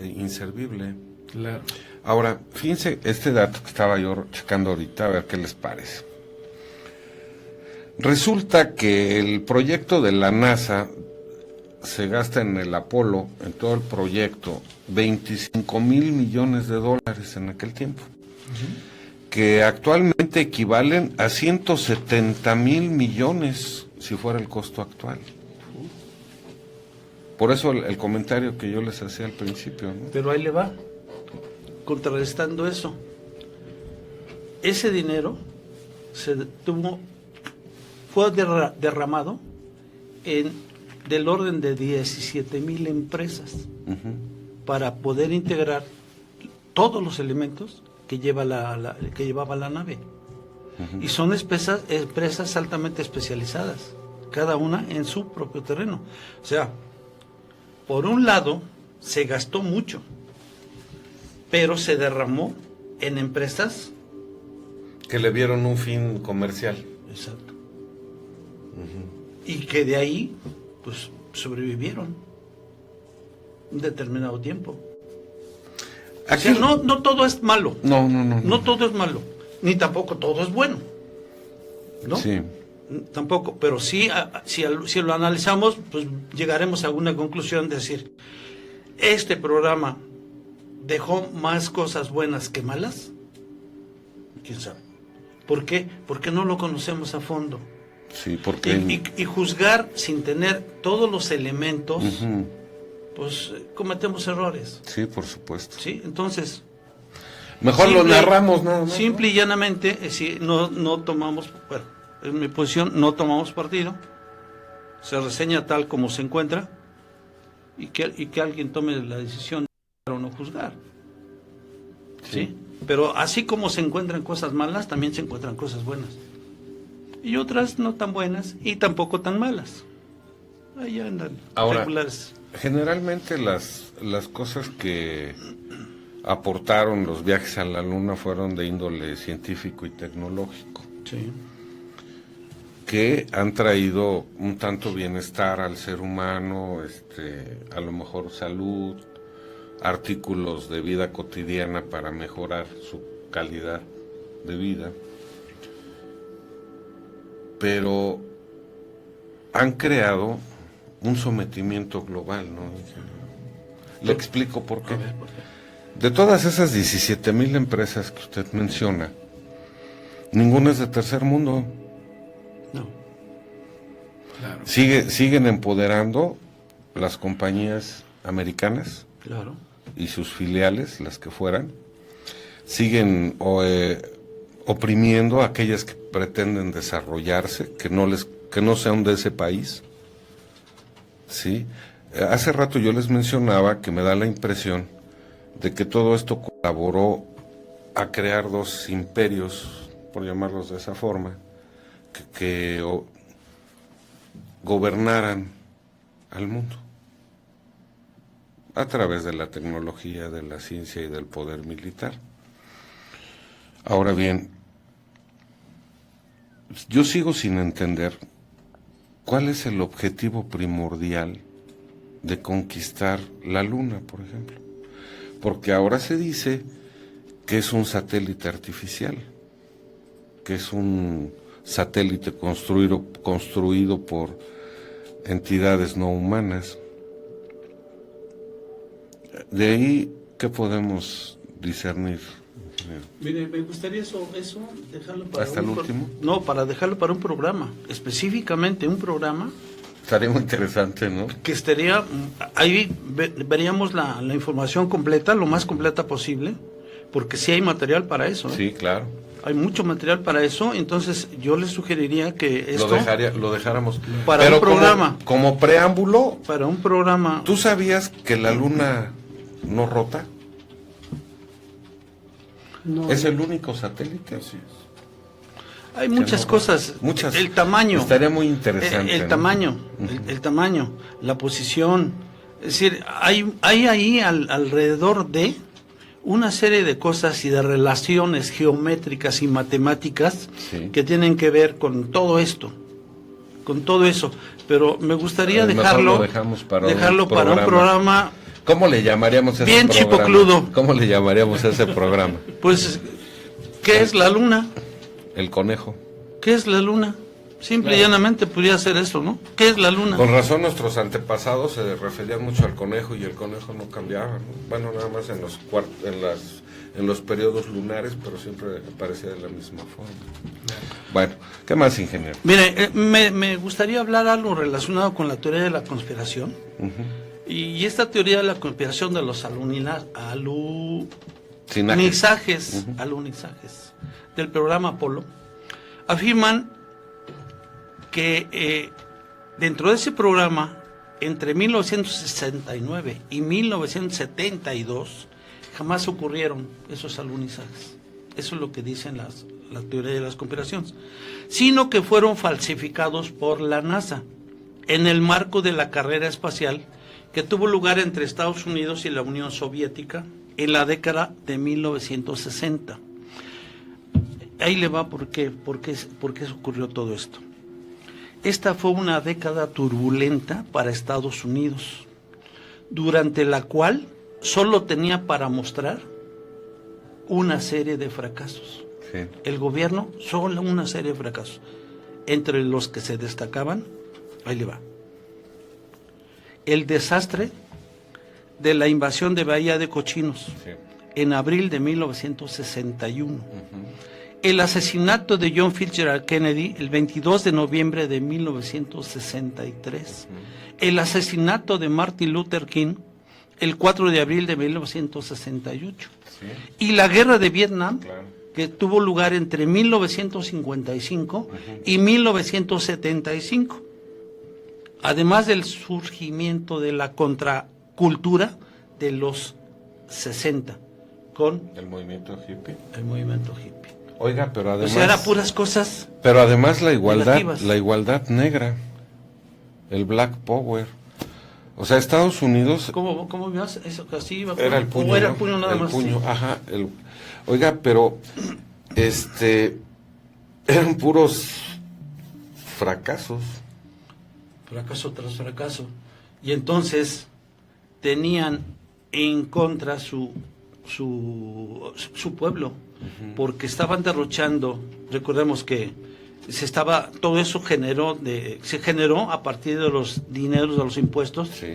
inservible. Claro. Ahora, fíjense este dato que estaba yo checando ahorita, a ver qué les parece. Resulta que el proyecto de la NASA se gasta en el Apolo, en todo el proyecto, 25,000 millones de dólares en aquel tiempo, que actualmente equivalen a 170,000 millones si fuera el costo actual. Por eso el comentario que yo les hacía al principio, ¿no? Pero ahí le va, contrarrestando eso. Ese dinero fue derramado del orden de 17,000 empresas para poder integrar todos los elementos que llevaba la nave. Y son empresas altamente especializadas, cada una en su propio terreno. O sea, por un lado, se gastó mucho, pero se derramó en empresas. Que le vieron un fin comercial. Exacto. Y que de ahí, pues, sobrevivieron un determinado tiempo. Aquí O sea, no todo es malo. No. todo es malo, ni tampoco todo es bueno, ¿no? Sí. Tampoco, pero sí, si lo analizamos, pues llegaremos a una conclusión de decir, este programa dejó más cosas buenas que malas. ¿Quién sabe? ¿Por qué? Porque no lo conocemos a fondo. Sí, porque... Y juzgar sin tener todos los elementos, Ujú. pues cometemos errores. Sí, por supuesto. ¿Sí? Entonces... Mejor lo narramos nada más. Simple y llanamente, si no tomamos, bueno, en mi posición, no tomamos partido, se reseña tal como se encuentra, y que alguien tome la decisión de no juzgar. ¿Sí? Pero así como se encuentran cosas malas, también se encuentran cosas buenas. Y otras no tan buenas y tampoco tan malas. Ahí andan Ahora, regulares. generalmente las cosas que aportaron los viajes a la Luna fueron de índole científico y tecnológico, Sí. que han traído un tanto bienestar al ser humano, a lo mejor salud, artículos de vida cotidiana para mejorar su calidad de vida, pero han creado un sometimiento global, ¿no? Le explico por qué. A ver, ¿por qué? De todas esas 17,000 empresas que usted menciona, ninguna es de tercer mundo. No. Claro. Siguen empoderando las compañías americanas Claro. y sus filiales, las que fueran. Siguen oprimiendo a aquellas que pretenden desarrollarse, que no sean de ese país. ¿Sí? Hace rato yo les mencionaba que me da la impresión de que todo esto colaboró a crear dos imperios, por llamarlos de esa forma, que gobernaran al mundo a través de la tecnología, de la ciencia y del poder militar. Ahora bien, yo sigo sin entender cuál es el objetivo primordial de conquistar la Luna, por ejemplo. Porque ahora se dice que es un satélite artificial, que es un satélite construido por entidades no humanas. De ahí, ¿qué podemos discernir? Mire, me gustaría eso dejarlo para ¿Hasta el último? No, para dejarlo para un programa, específicamente un programa Estaría muy interesante, ¿no? que estaría, ahí veríamos la información completa, lo más completa posible, porque sí hay material para eso, ¿eh? Sí, claro. Hay mucho material para eso, entonces yo les sugeriría que esto Lo dejáramos para pero un programa. Como preámbulo, Para un programa. ¿tú sabías que la Luna no rota? No, Es el único satélite. Así es. Hay muchas cosas. Muchas. El tamaño. Estaría muy interesante. El ¿no? tamaño, el tamaño, la posición. Es decir, hay ahí alrededor de una serie de cosas y de relaciones geométricas y matemáticas Sí. que tienen que ver con todo esto, con todo eso. Pero me gustaría Mejor dejarlo, lo dejamos para dejarlo un para un programa, ¿Cómo le llamaríamos a ese bien programa? chipocludo. ¿Cómo le llamaríamos a ese programa? pues, ¿qué es la Luna? El conejo. ¿Qué es la Luna? Simple y Claro. llanamente podría ser eso, ¿no? ¿Qué es la Luna? Con razón nuestros antepasados se referían mucho al conejo y el conejo no cambiaba, ¿no? Bueno, nada más en los periodos lunares, pero siempre aparecía de la misma forma. Bueno, ¿qué más, ingeniero? Mire, me gustaría hablar algo relacionado con la teoría de la conspiración. Y esta teoría de la conspiración de los alunizajes, alunizajes del programa Apolo, afirman que dentro de ese programa, entre 1969 y 1972, jamás ocurrieron esos alunizajes. Eso es lo que dicen la teoría de las conspiraciones. Sino que fueron falsificados por la NASA en el marco de la carrera espacial que tuvo lugar entre Estados Unidos y la Unión Soviética en la década de 1960. Ahí le va por qué ocurrió todo esto. Esta fue una década turbulenta para Estados Unidos, durante la cual solo tenía para mostrar una serie de fracasos. Sí. El gobierno, solo una serie de fracasos. Entre los que se destacaban, ahí le va. El desastre de la invasión de Bahía de Cochinos, Sí. en abril de 1961. El asesinato de John Fitzgerald Kennedy el 22 de noviembre de 1963. El asesinato de Martin Luther King el 4 de abril de 1968. Sí. Y la guerra de Vietnam, Claro. que tuvo lugar entre 1955 y 1975. Además del surgimiento de la contracultura de los 60 con El movimiento hippie. el movimiento hippie. Oiga, pero además... O sea, eran puras cosas. Pero además la Negativas. igualdad negra, el Black Power. O sea, Estados Unidos ¿Cómo me hace eso? Así iba, era el puño, o era ¿no? el puño nada el más. puño, Sí. ajá. Oiga, pero eran puros fracasos. Fracaso tras fracaso. Y entonces tenían en contra su pueblo, porque estaban derrochando. Recordemos que todo eso se generó a partir de los dineros de los impuestos Sí.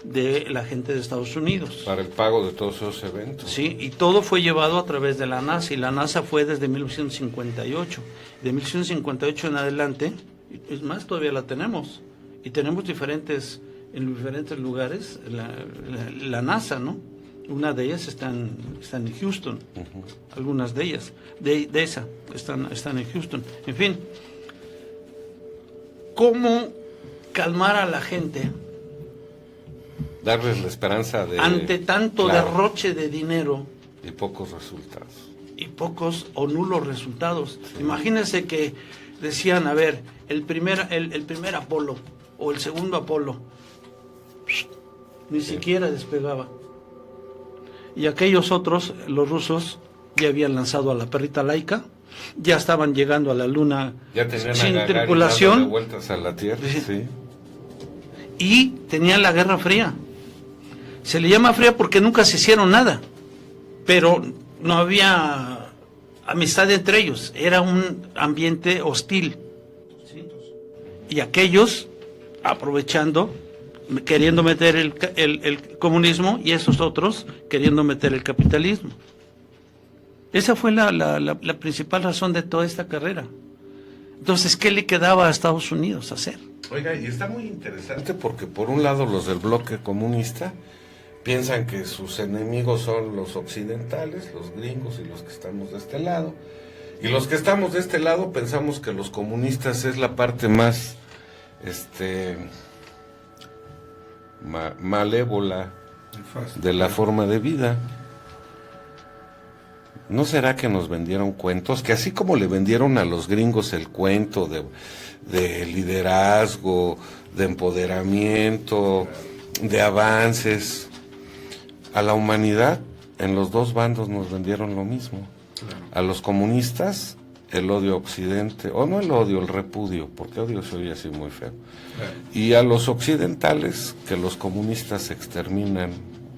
de la gente de Estados Unidos. Para el pago de todos esos eventos. Sí, y todo fue llevado a través de la NASA, y la NASA fue desde 1958. De 1958 en adelante, es más, todavía la tenemos, y tenemos en diferentes lugares la NASA, ¿no? Una de ellas están en Houston, algunas de ellas, de esa, están en Houston. En fin, ¿cómo calmar a la gente Darles la esperanza de... ante tanto Claro. derroche de dinero Y pocos resultados. y pocos o nulos resultados? Imagínense que decían, a ver, el primer Apolo o el segundo Apolo ni siquiera despegaba, y aquellos otros, los rusos, ya habían lanzado a la perrita laica, ya estaban llegando a la luna Ya tenían sin a Gagarin dándole tripulación, vueltas a la Tierra, sí. y tenían la Guerra Fría. Se le llama fría porque nunca se hicieron nada, pero no había amistad entre ellos, era un ambiente hostil. ¿Sí? Y aquellos, aprovechando, queriendo meter el comunismo, y esos otros queriendo meter el capitalismo. Esa fue la principal razón de toda esta carrera. Entonces, ¿qué le quedaba a Estados Unidos hacer? Oiga, y está muy interesante porque por un lado los del bloque comunista piensan que sus enemigos son los occidentales, los gringos y los que estamos de este lado. Y los que estamos de este lado pensamos que los comunistas es la parte más malévola de la forma de vida. ¿No será que nos vendieron cuentos? Que así como le vendieron a los gringos el cuento de liderazgo, de empoderamiento, de avances, a la humanidad, en los dos bandos nos vendieron lo mismo. A los comunistas, el odio a Occidente, o no el odio, el repudio, porque odio se oye así muy feo. Y a los occidentales, que los comunistas exterminan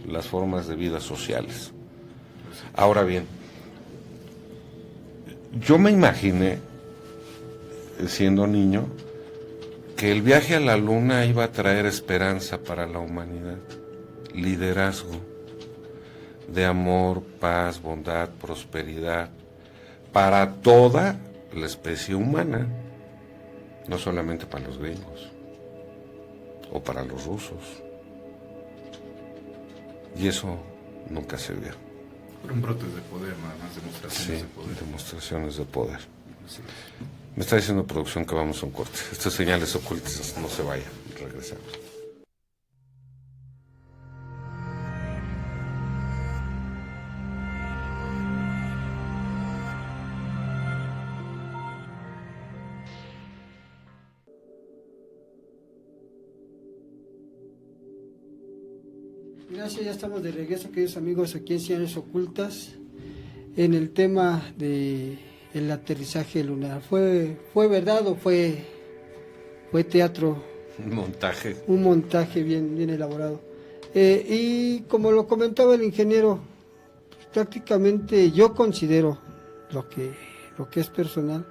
las formas de vida sociales. Ahora bien, yo me imaginé, siendo niño, que el viaje a la luna iba a traer esperanza para la humanidad, liderazgo, de amor, paz, bondad, prosperidad, para toda la especie humana, no solamente para los gringos, o para los rusos. Y eso nunca se vio. Fueron brotes de poder, nada más demostraciones Sí, de poder. demostraciones de poder. Así es. Me está diciendo producción que vamos a un corte. Estas señales ocultas, no se vayan, regresamos. Gracias, ya estamos de regreso, queridos amigos, aquí en Señales Ocultas, en el tema de el aterrizaje lunar. ¿Fue verdad o fue teatro? Un montaje. Un montaje bien elaborado. Y como lo comentaba el ingeniero, prácticamente yo considero lo que es personal,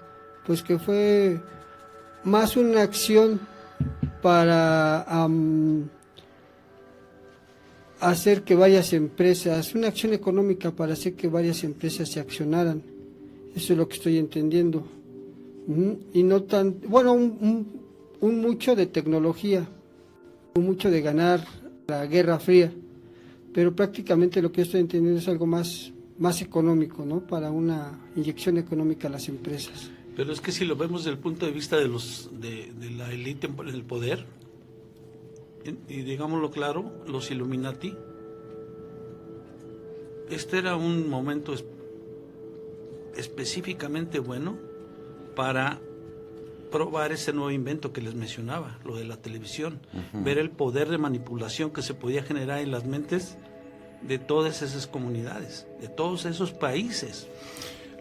pues que fue más una acción para hacer que varias empresas, una acción económica para hacer que varias empresas se accionaran. Eso es lo que estoy entendiendo. Y no tan, bueno, un mucho de tecnología, un mucho de ganar la Guerra Fría, pero prácticamente lo que estoy entendiendo es algo más económico, ¿no? Para una inyección económica a las empresas. Pero es que si lo vemos desde el punto de vista de la élite del poder, y digámoslo claro, los Illuminati, este era un momento específicamente bueno para probar ese nuevo invento que les mencionaba, lo de la televisión, ver el poder de manipulación que se podía generar en las mentes de todas esas comunidades, de todos esos países.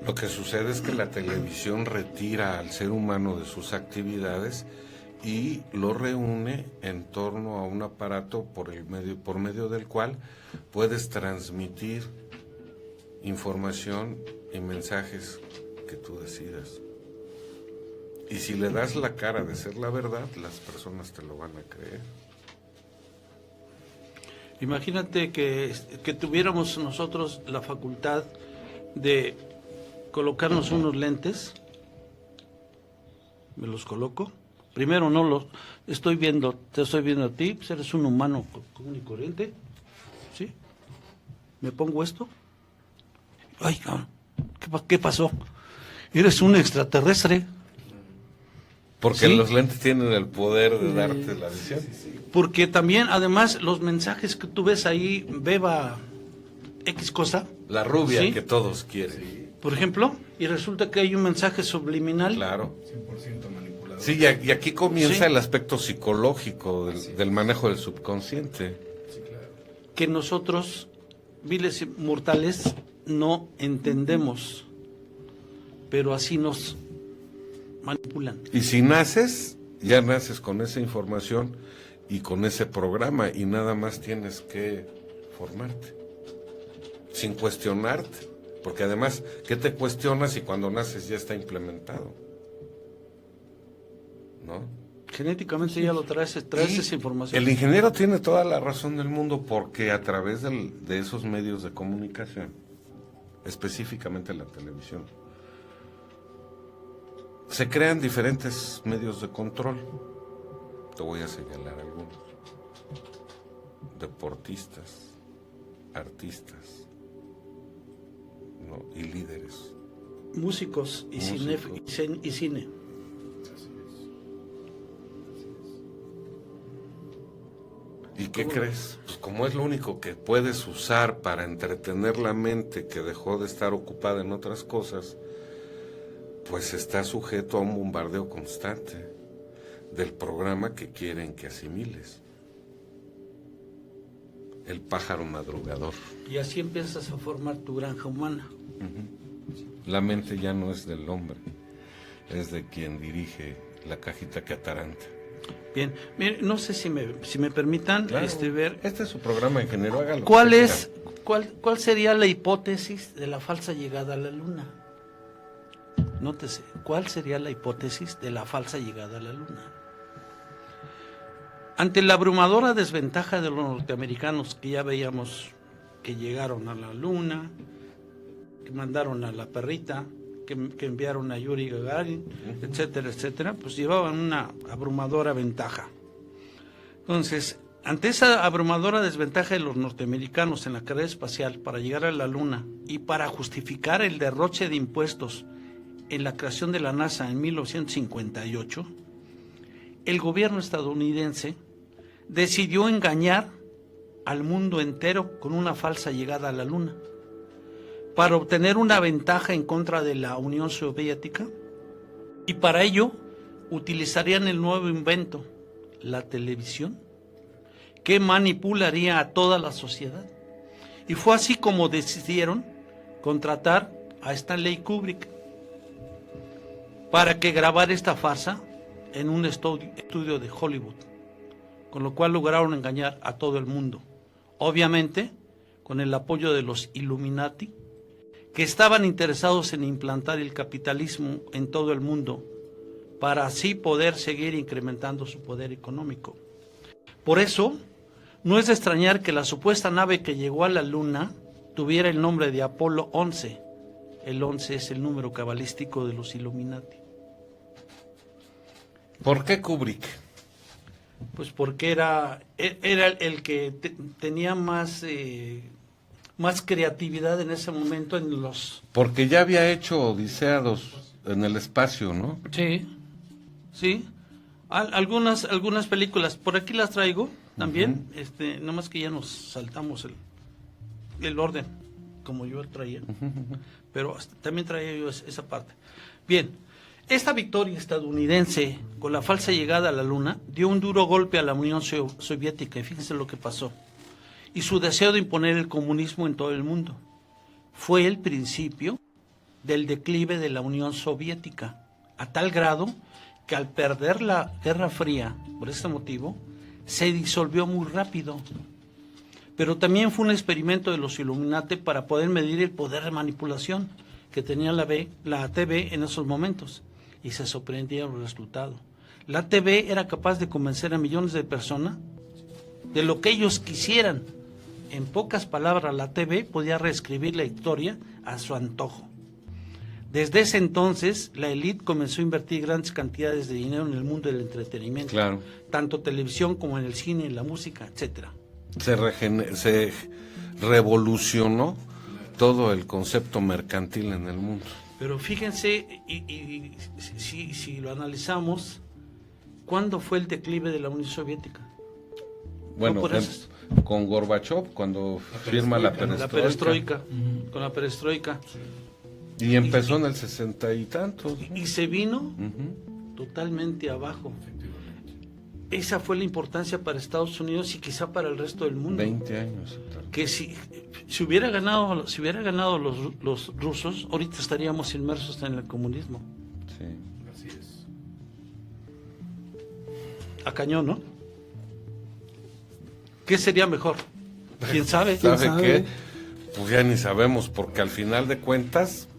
Lo que sucede es que la televisión retira al ser humano de sus actividades y lo reúne en torno a un aparato por medio del cual puedes transmitir información y mensajes que tú decidas. Y si le das la cara de ser la verdad, las personas te lo van a creer. Imagínate que tuviéramos nosotros la facultad de colocarnos unos lentes, me los coloco. Primero no los estoy viendo, te estoy viendo a ti, pues eres un humano común y corriente, ¿sí? Me pongo esto. Ay, cabrón, ¿qué pasó? Eres un extraterrestre. Porque ¿Sí? los lentes tienen el poder de darte la visión. Porque también, además, los mensajes que tú ves ahí, beba X cosa. La rubia ¿sí? que todos quieren. Por ejemplo, y resulta que hay un mensaje subliminal. Claro. 100% manipulador. Sí, y aquí comienza Sí. el aspecto psicológico del manejo del subconsciente. Sí, claro. Que nosotros, viles mortales, no entendemos, pero así nos manipulan. Y si naces, ya naces con esa información y con ese programa y nada más tienes que formarte, sin cuestionarte, porque además, ¿qué te cuestionas si cuando naces ya está implementado? ¿No? Genéticamente ya lo traes esa información. El ingeniero tiene toda la razón del mundo porque a través de esos medios de comunicación, específicamente la televisión, se crean diferentes medios de control. Te voy a señalar algunos. Deportistas, artistas, ¿no? Y líderes. Músicos y cine. ¿Y qué crees? Pues como es lo único que puedes usar para entretener la mente que dejó de estar ocupada en otras cosas, pues está sujeto a un bombardeo constante del programa que quieren que asimiles. El pájaro madrugador. Y así empiezas a formar tu granja humana. La mente ya no es del hombre, es de quien dirige la cajita que ataranta. Bien, mire, no sé si me permitan Claro, ver. este es su programa, ingeniero, hágalo. ¿Cuál sería la hipótesis de la falsa llegada a la Luna? Nótese, ¿cuál sería la hipótesis de la falsa llegada a la Luna? Ante la abrumadora desventaja de los norteamericanos, que ya veíamos que llegaron a la Luna, que mandaron a la perrita, que enviaron a Yuri Gagarin, etcétera, etcétera, pues llevaban una abrumadora ventaja. Entonces, ante esa abrumadora desventaja de los norteamericanos en la carrera espacial para llegar a la Luna y para justificar el derroche de impuestos en la creación de la NASA en 1958, el gobierno estadounidense decidió engañar al mundo entero con una falsa llegada a la Luna, para obtener una ventaja en contra de la Unión Soviética, y para ello utilizarían el nuevo invento, la televisión, que manipularía a toda la sociedad. Y fue así como decidieron contratar a Stanley Kubrick para que grabara esta farsa en un estudio de Hollywood, con lo cual lograron engañar a todo el mundo, obviamente con el apoyo de los Illuminati, que estaban interesados en implantar el capitalismo en todo el mundo para así poder seguir incrementando su poder económico. Por eso, no es de extrañar que la supuesta nave que llegó a la Luna tuviera el nombre de Apolo 11. El 11 es el número cabalístico de los Illuminati. ¿Por qué Kubrick? Pues porque era el que tenía más creatividad en ese momento en los... Porque ya había hecho Odisea en el espacio, ¿no? Sí. Algunas películas, por aquí las traigo también, nada más que ya nos saltamos el orden, como yo traía, pero también traía yo esa parte. Bien, esta victoria estadounidense con la falsa llegada a la Luna dio un duro golpe a la Unión Soviética, y fíjense lo que pasó, y su deseo de imponer el comunismo en todo el mundo. Fue el principio del declive de la Unión Soviética, a tal grado que al perder la Guerra Fría, por este motivo, se disolvió muy rápido. Pero también fue un experimento de los Illuminati para poder medir el poder de manipulación que tenía la TV en esos momentos, y se sorprendieron el resultado. La TV era capaz de convencer a millones de personas de lo que ellos quisieran. En pocas palabras, la TV podía reescribir la historia a su antojo. Desde ese entonces, la élite comenzó a invertir grandes cantidades de dinero en el mundo del entretenimiento, Claro. tanto televisión como en el cine, en la música, etcétera. Se revolucionó todo el concepto mercantil en el mundo. Pero fíjense, y si lo analizamos, ¿cuándo fue el declive de la Unión Soviética? Bueno, por eso con Gorbachev, cuando firma la perestroika. La perestroika, con la perestroika. Y empezó en el 60 y tantos, ¿no? Y se vino totalmente abajo. esa fue la importancia para Estados Unidos y quizá para el resto del mundo. 20 años. Que si hubiera ganado los rusos, ahorita estaríamos inmersos en el comunismo. Sí. Así es. A cañón, ¿no? ¿Qué sería mejor? ¿Quién sabe? ¿Sabe sabe? qué? Pues ya ni sabemos, porque al final de cuentas,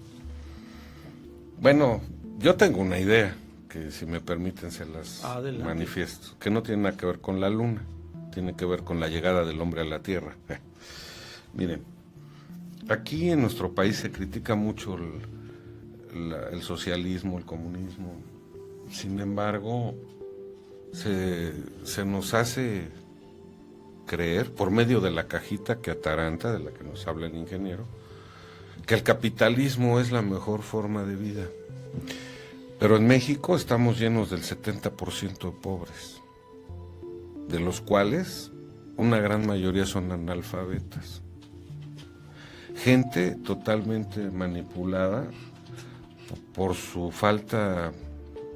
bueno, yo tengo una idea, que si me permiten se las Adelante. manifiesto, que no tiene nada que ver con la luna, tiene que ver con la llegada del hombre a la Tierra. Miren, aquí en nuestro país se critica mucho el socialismo, el comunismo, sin embargo, se nos hace creer, por medio de la cajita que ataranta, de la que nos habla el ingeniero, que el capitalismo es la mejor forma de vida. Pero en México estamos llenos del 70% de pobres, de los cuales una gran mayoría son analfabetas. Gente totalmente manipulada por su falta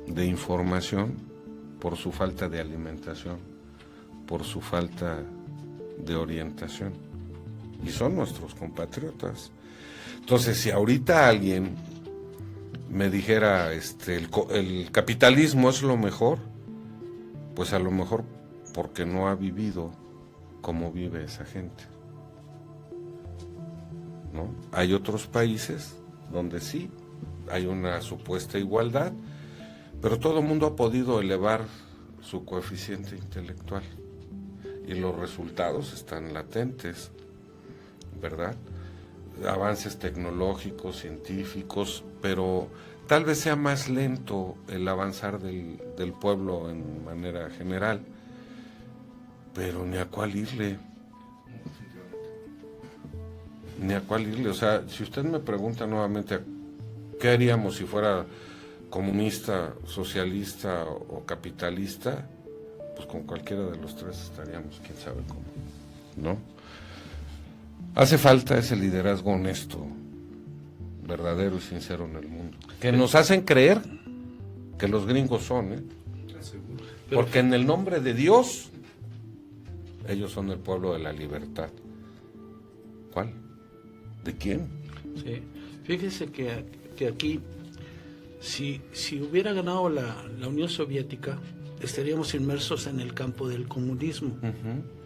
de información, por su falta de alimentación, por su falta de orientación. Y son nuestros compatriotas. Entonces, si ahorita alguien me dijera, el capitalismo es lo mejor, pues a lo mejor porque no ha vivido como vive esa gente, ¿no? Hay otros países donde sí hay una supuesta igualdad, pero todo el mundo ha podido elevar su coeficiente intelectual y los resultados están latentes, ¿verdad? Avances tecnológicos, científicos, pero tal vez sea más lento el avanzar del pueblo en manera general, pero ni a cuál irle. Ni a cuál irle. O sea, si usted me pregunta nuevamente, ¿qué haríamos si fuera comunista, socialista o capitalista? Pues con cualquiera de los tres estaríamos, quién sabe cómo, ¿no? Hace falta ese liderazgo honesto, verdadero y sincero en el mundo, que nos hacen creer que los gringos son, ¿eh? Porque en el nombre de Dios, ellos son el pueblo de la libertad. ¿Cuál? ¿De quién? Sí. Fíjese que aquí, si hubiera ganado la Unión Soviética, estaríamos inmersos en el campo del comunismo. Uh-huh.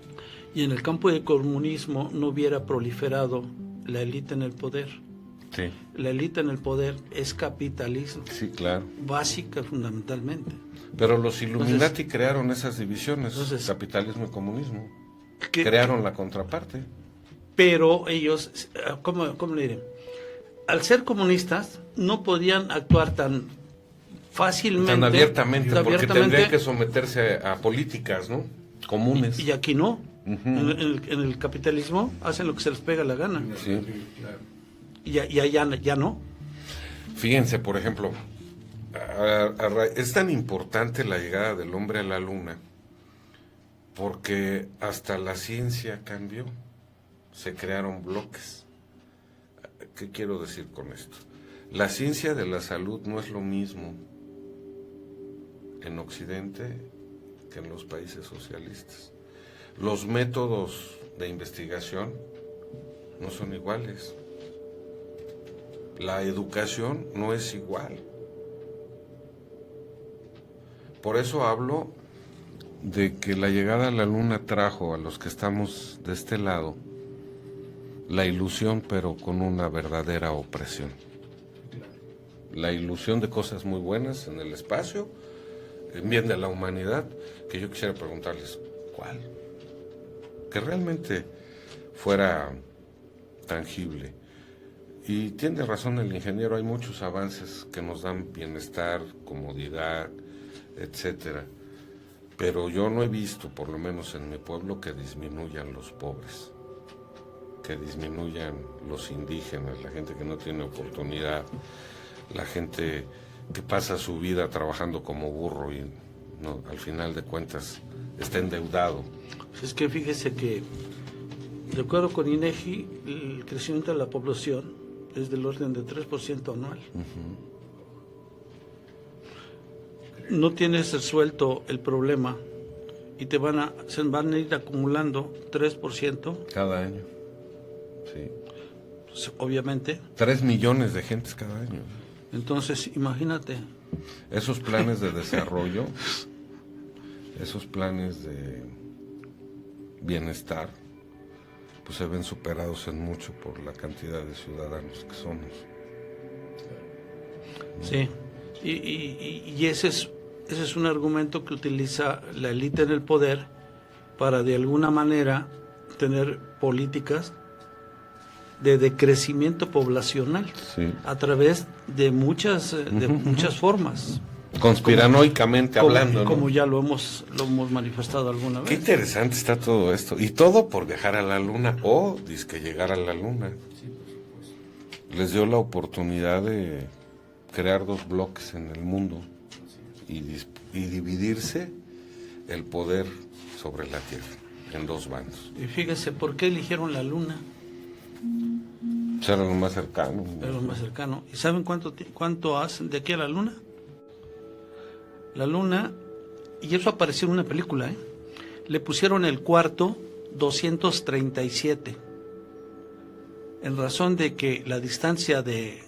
Y en el campo del comunismo no hubiera proliferado la élite en el poder. Sí. La élite en el poder es capitalismo. Sí, claro. Básica, fundamentalmente. Pero los Illuminati crearon esas divisiones, capitalismo y comunismo. Crearon la contraparte. Pero ellos, ¿cómo le diré? Al ser comunistas, no podían actuar tan fácilmente. Tan abiertamente, porque tendrían que someterse a políticas, ¿no? Comunes. Y aquí no. Uh-huh. En el capitalismo hacen lo que se les pega la gana. Sí. Y ya no. Fíjense, por ejemplo, es tan importante la llegada del hombre a la luna porque hasta la ciencia cambió, se crearon bloques. ¿Qué quiero decir con esto? La ciencia de la salud no es lo mismo en Occidente que en los países socialistas. Los métodos de investigación no son iguales. La educación no es igual. Por eso hablo de que la llegada a la luna trajo a los que estamos de este lado la ilusión, pero con una verdadera opresión. La ilusión de cosas muy buenas en el espacio, en bien de la humanidad, que yo quisiera preguntarles, ¿cuál? Que realmente fuera tangible. Y tiene razón el ingeniero, hay muchos avances que nos dan bienestar, comodidad, etcétera. Pero yo no he visto, por lo menos en mi pueblo, que disminuyan los pobres, que disminuyan los indígenas, la gente que no tiene oportunidad, la gente que pasa su vida trabajando como burro y no, al final de cuentas está endeudado. Es que fíjese que, de acuerdo con INEGI, el crecimiento de la población es del orden de 3% anual. Uh-huh. No tienes resuelto el problema y se van a ir acumulando 3%, Cada año. Sí. pues, obviamente. 3 millones de gentes cada año. Entonces, imagínate. Esos planes de desarrollo, esos planes de bienestar, pues se ven superados en mucho por la cantidad de ciudadanos que somos. Sí, y ese es un argumento que utiliza la élite en el poder para de alguna manera tener políticas de decrecimiento poblacional, Sí. a través de muchas formas. Conspiranoicamente hablando, ¿no? Como ya lo hemos manifestado alguna vez. Qué interesante está todo esto. Y todo por viajar a la luna o dizque llegar a la luna. Les dio la oportunidad de crear 2 bloques en el mundo y dividirse el poder sobre la Tierra en 2 bandos. Y fíjese, ¿por qué eligieron la luna? Pues era lo más cercano. Era lo más cercano. ¿Y saben cuánto hacen de aquí a la luna? La luna, y eso apareció en una película, le pusieron el cuarto 237, en razón de que la distancia de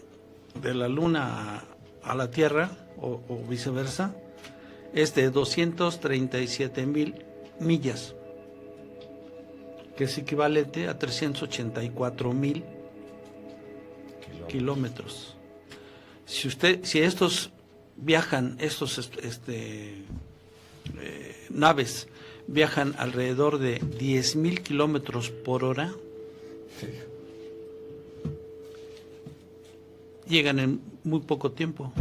la luna a la Tierra, o viceversa, es de 237,000 millas, que es equivalente a 384,000 kilómetros. Si estos viajan, naves viajan alrededor de 10,000 kilómetros por hora, llegan en muy poco tiempo.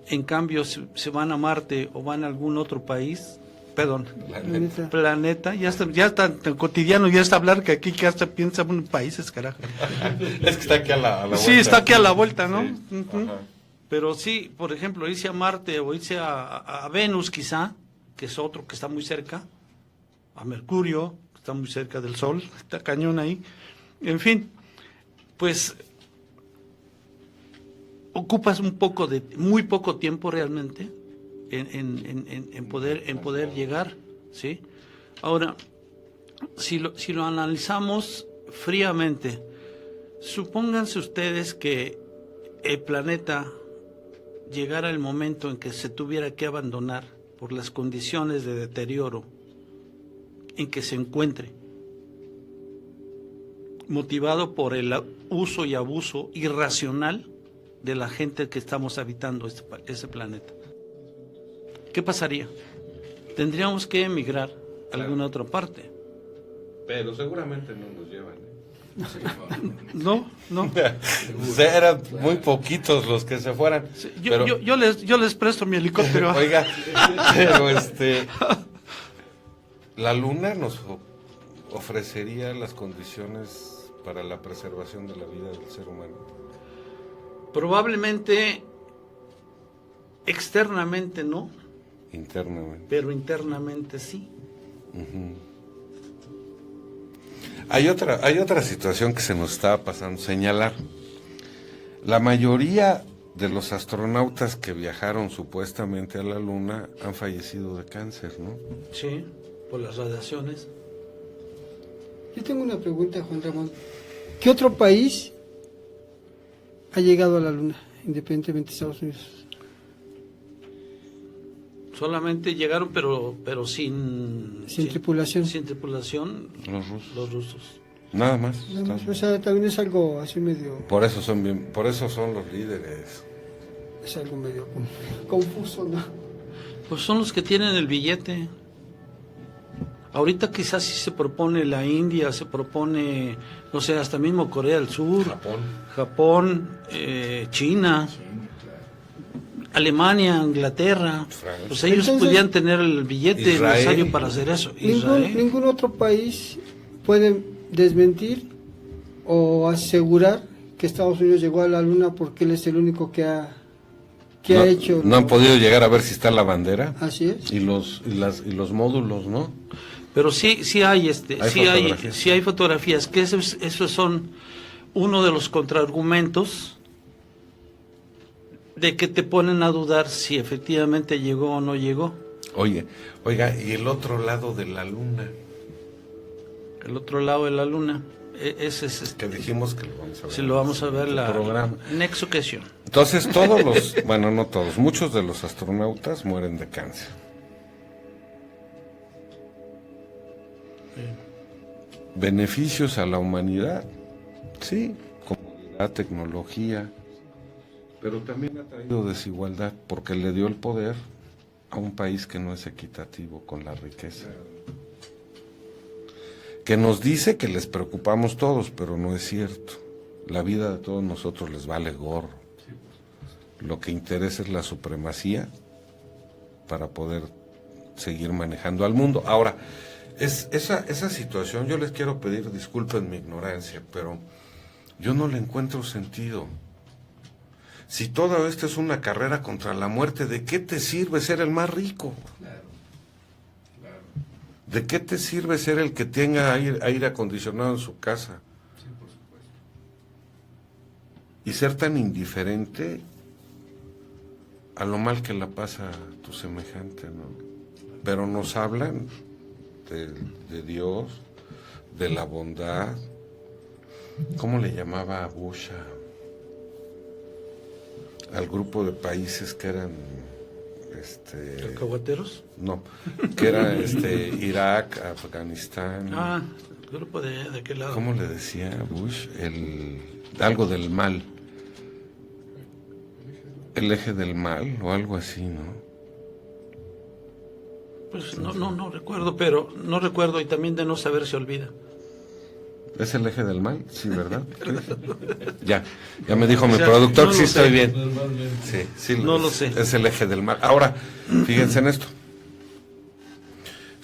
En cambio, si se van a Marte o van a algún otro país, planeta, ya está tan cotidiano, ya está hablar que aquí que hasta piensa en países, carajo. Es que está aquí a la vuelta. Sí, está aquí a la vuelta, ¿no? Sí. Uh-huh. Pero sí, por ejemplo, irse a Marte o irse a Venus quizá, que es otro que está muy cerca, a Mercurio, que está muy cerca del Sol, está cañón ahí, en fin, pues ocupas muy poco tiempo realmente en poder llegar, ¿sí? Ahora, si lo analizamos fríamente, supónganse ustedes que el planeta llegara el momento en que se tuviera que abandonar por las condiciones de deterioro en que se encuentre, motivado por el uso y abuso irracional de la gente que estamos habitando ese planeta. ¿Qué pasaría? Tendríamos que emigrar a alguna otra parte. Pero seguramente no nos llevan. No. Eran muy poquitos los que se fueran. Sí, pero... yo les presto mi helicóptero. Oiga, pero la luna nos ofrecería las condiciones para la preservación de la vida del ser humano. Probablemente externamente no, Internamente. pero internamente sí. Uh-huh. Hay otra situación que se nos está pasando, señalar. La mayoría de los astronautas que viajaron supuestamente a la Luna han fallecido de cáncer, ¿no? Sí, por las radiaciones. Yo tengo una pregunta, Juan Ramón. ¿Qué otro país ha llegado a la Luna, independientemente de Estados Unidos? Solamente llegaron, pero sin tripulación. Sin tripulación, Los rusos. los rusos. Nada más. O sea, también es algo así medio... Por eso son los líderes. Es algo medio confuso, ¿no? Pues son los que tienen el billete. Ahorita quizás sí se propone la India, se propone, no sé, hasta mismo Corea del Sur, Japón, China, Alemania, Inglaterra. Francia. Pues ellos Entonces, podían tener el billete Israel. necesario para hacer eso. Ningún otro país puede desmentir o asegurar que Estados Unidos llegó a la Luna porque él es el único que ha hecho. No han podido llegar a ver si está la bandera. Así es. Y los módulos, ¿no? Pero sí hay fotografías, que esos son uno de los contraargumentos de que te ponen a dudar si efectivamente llegó o no llegó. Oiga, ¿y el otro lado de la luna? El otro lado de la luna. Ese es que dijimos que lo vamos a ver. Sí, lo vamos a ver la programa. Next ocasión. Entonces todos los, bueno, no todos, muchos de los astronautas mueren de cáncer. Beneficios a la humanidad, sí, comodidad, tecnología, pero también ha traído desigualdad porque le dio el poder a un país que no es equitativo con la riqueza. Que nos dice que les preocupamos todos, pero no es cierto. La vida de todos nosotros les vale gorro. Lo que interesa es la supremacía para poder seguir manejando al mundo. Ahora, esa situación, yo les quiero pedir disculpen mi ignorancia, pero yo no le encuentro sentido. Si todo esto es una carrera contra la muerte, ¿de qué te sirve ser el más rico? ¿De qué te sirve ser el que tenga aire acondicionado en su casa? Sí, por supuesto. Y ser tan indiferente a lo mal que la pasa tu semejante, ¿no? Pero nos hablan de Dios, de la bondad. ¿Cómo le llamaba Bush al grupo de países que eran ¿Cacahuateros? No, que era Irak, Afganistán. El grupo de aquel lado. ¿Cómo le decía Bush? Algo del mal. El eje del mal o algo así, ¿no? Pues no recuerdo, pero no recuerdo y también de no saber se olvida. ¿Es el eje del mal? Sí, ¿verdad? Ya me dijo mi productor que sí estoy bien. Sí, no lo sé. Es el eje del mal. Ahora, fíjense en esto.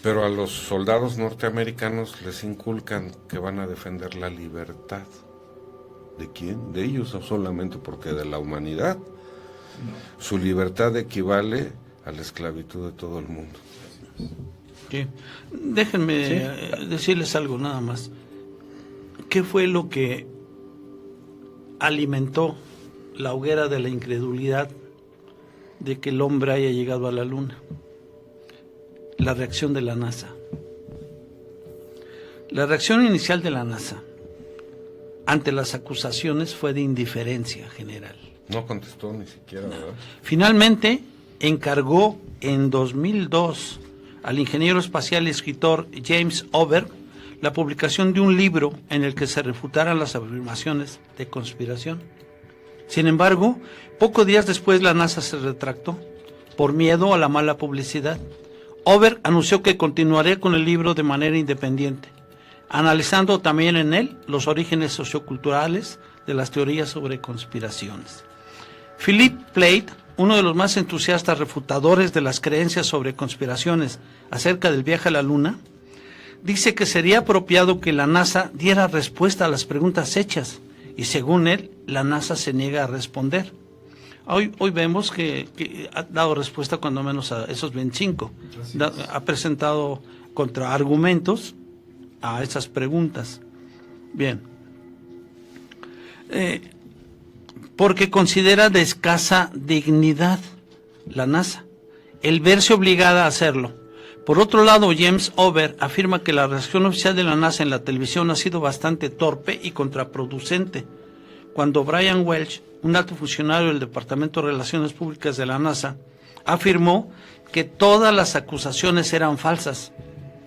Pero a los soldados norteamericanos les inculcan que van a defender la libertad. ¿De quién? De ellos, o solamente porque de la humanidad. Su libertad equivale a la esclavitud de todo el mundo. Sí. Déjenme decirles algo nada más. ¿Qué fue lo que alimentó la hoguera de la incredulidad de que el hombre haya llegado a la luna? La reacción de la NASA. La reacción inicial de la NASA ante las acusaciones fue de indiferencia general. No contestó ni siquiera, ¿verdad? Finalmente, encargó en 2002 al ingeniero espacial y escritor James Oberg la publicación de un libro en el que se refutaran las afirmaciones de conspiración. Sin embargo, pocos días después la NASA se retractó por miedo a la mala publicidad. Oberg anunció que continuaría con el libro de manera independiente, analizando también en él los orígenes socioculturales de las teorías sobre conspiraciones. Philip Plait, uno de los más entusiastas refutadores de las creencias sobre conspiraciones acerca del viaje a la Luna, dice que sería apropiado que la NASA diera respuesta a las preguntas hechas y según él, la NASA se niega a responder. Hoy vemos que ha dado respuesta cuando menos a esos 25. Ha presentado contraargumentos a esas preguntas. Bien. Porque considera de escasa dignidad la NASA el verse obligada a hacerlo. Por otro lado, James Oberg afirma que la reacción oficial de la NASA en la televisión ha sido bastante torpe y contraproducente. Cuando Brian Welch, un alto funcionario del Departamento de Relaciones Públicas de la NASA, afirmó que todas las acusaciones eran falsas,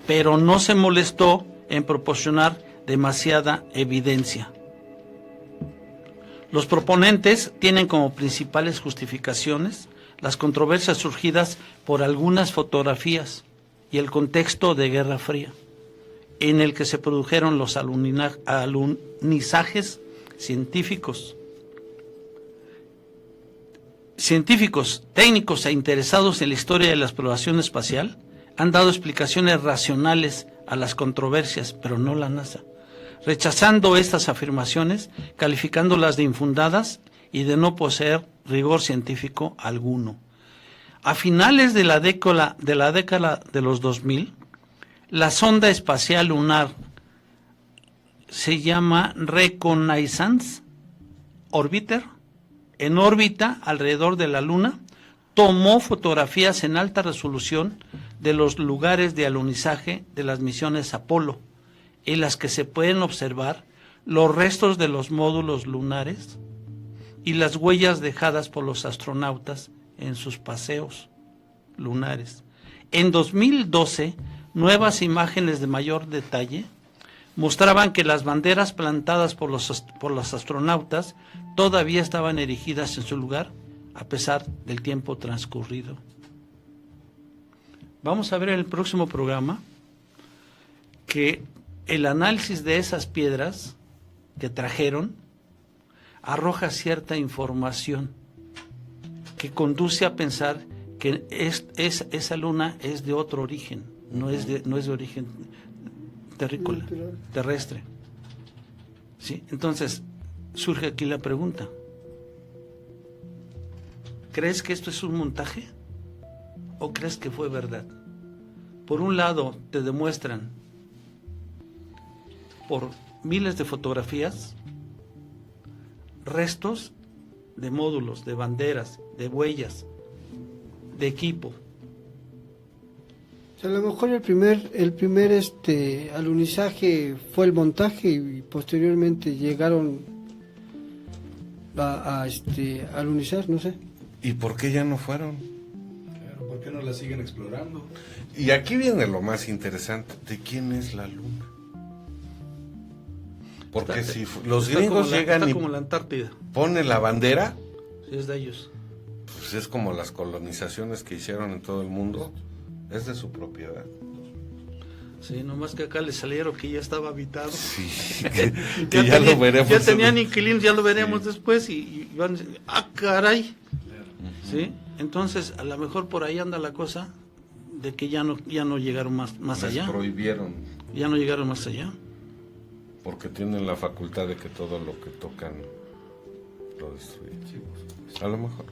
pero no se molestó en proporcionar demasiada evidencia. Los proponentes tienen como principales justificaciones las controversias surgidas por algunas fotografías y el contexto de Guerra Fría, en el que se produjeron los alunizajes científicos. Científicos, técnicos e interesados en la historia de la exploración espacial han dado explicaciones racionales a las controversias, pero no la NASA, rechazando estas afirmaciones, calificándolas de infundadas y de no poseer rigor científico alguno. A finales de la década de los 2000, la sonda espacial lunar se llama Reconnaissance Orbiter, en órbita alrededor de la Luna, tomó fotografías en alta resolución de los lugares de alunizaje de las misiones Apolo, en las que se pueden observar los restos de los módulos lunares y las huellas dejadas por los astronautas en sus paseos lunares. En 2012, nuevas imágenes de mayor detalle mostraban que las banderas plantadas por los astronautas todavía estaban erigidas en su lugar, a pesar del tiempo transcurrido. Vamos a ver en el próximo programa que el análisis de esas piedras que trajeron arroja cierta información que conduce a pensar que esa luna es de otro origen, no es de origen terrícola, terrestre. ¿Sí? Entonces, surge aquí la pregunta: ¿crees que esto es un montaje o crees que fue verdad? Por un lado, te demuestran por miles de fotografías restos de módulos, de banderas, de huellas, de equipo. A lo mejor el primer alunizaje fue el montaje y posteriormente llegaron a alunizar, no sé. ¿Y por qué ya no fueron? Claro, ¿por qué no la siguen explorando? Y aquí viene lo más interesante: ¿de quién es la luna? Porque si los gringos llegan y como la Antártida, ponen la bandera, sí, es de ellos. pues es como las colonizaciones que hicieron en todo el mundo, es de su propiedad. Sí, nomás que acá le salieron que ya estaba habitado. Sí, que ya lo veremos. Ya tenían inquilinos, ya lo veremos después y van a decir, ¡ah, caray! ¿Sí? Entonces, a lo mejor por ahí anda la cosa de que ya no llegaron más allá. Prohibieron. Ya no llegaron más allá. Porque tienen la facultad de que todo lo que tocan lo destruyen. A lo mejor.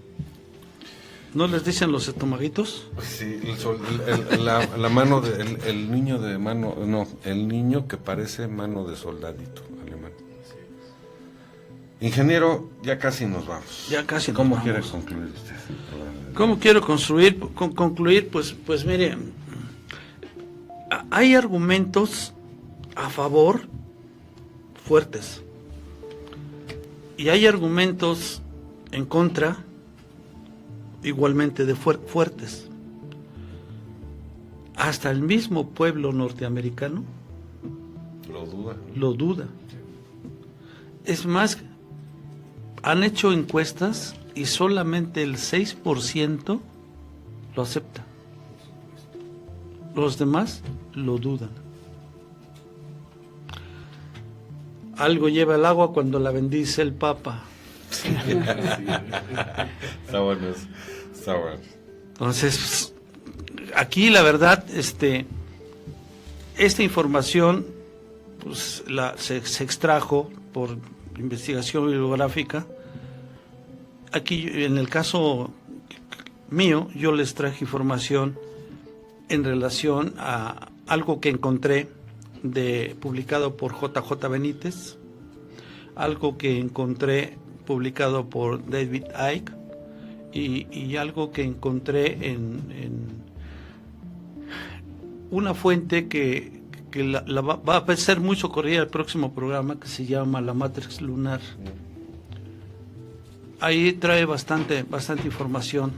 ¿No les dicen los estomaguitos? Sí, la mano el niño de mano, no, el niño que parece mano de soldadito alemán. Ingeniero, ya casi nos vamos. Ya casi nos ¿Cómo vamos. quiere concluir usted? ¿Cómo quiero concluir? Pues mire, hay argumentos a favor fuertes y hay argumentos en contra igualmente de fuertes. Hasta el mismo pueblo norteamericano lo duda. Es más, han hecho encuestas y solamente el 6% lo acepta. Los demás lo dudan. Algo lleva el agua cuando la bendice el Papa. Está bueno eso. Está bueno. Entonces, aquí la verdad, esta información pues se extrajo por investigación bibliográfica. Aquí, en el caso mío, yo les traje información en relación a algo que encontré publicado por JJ Benítez, algo que encontré publicado por David Icke y algo que encontré en una fuente que va a ser muy socorrida el próximo programa, que se llama La Matrix Lunar. Ahí trae bastante información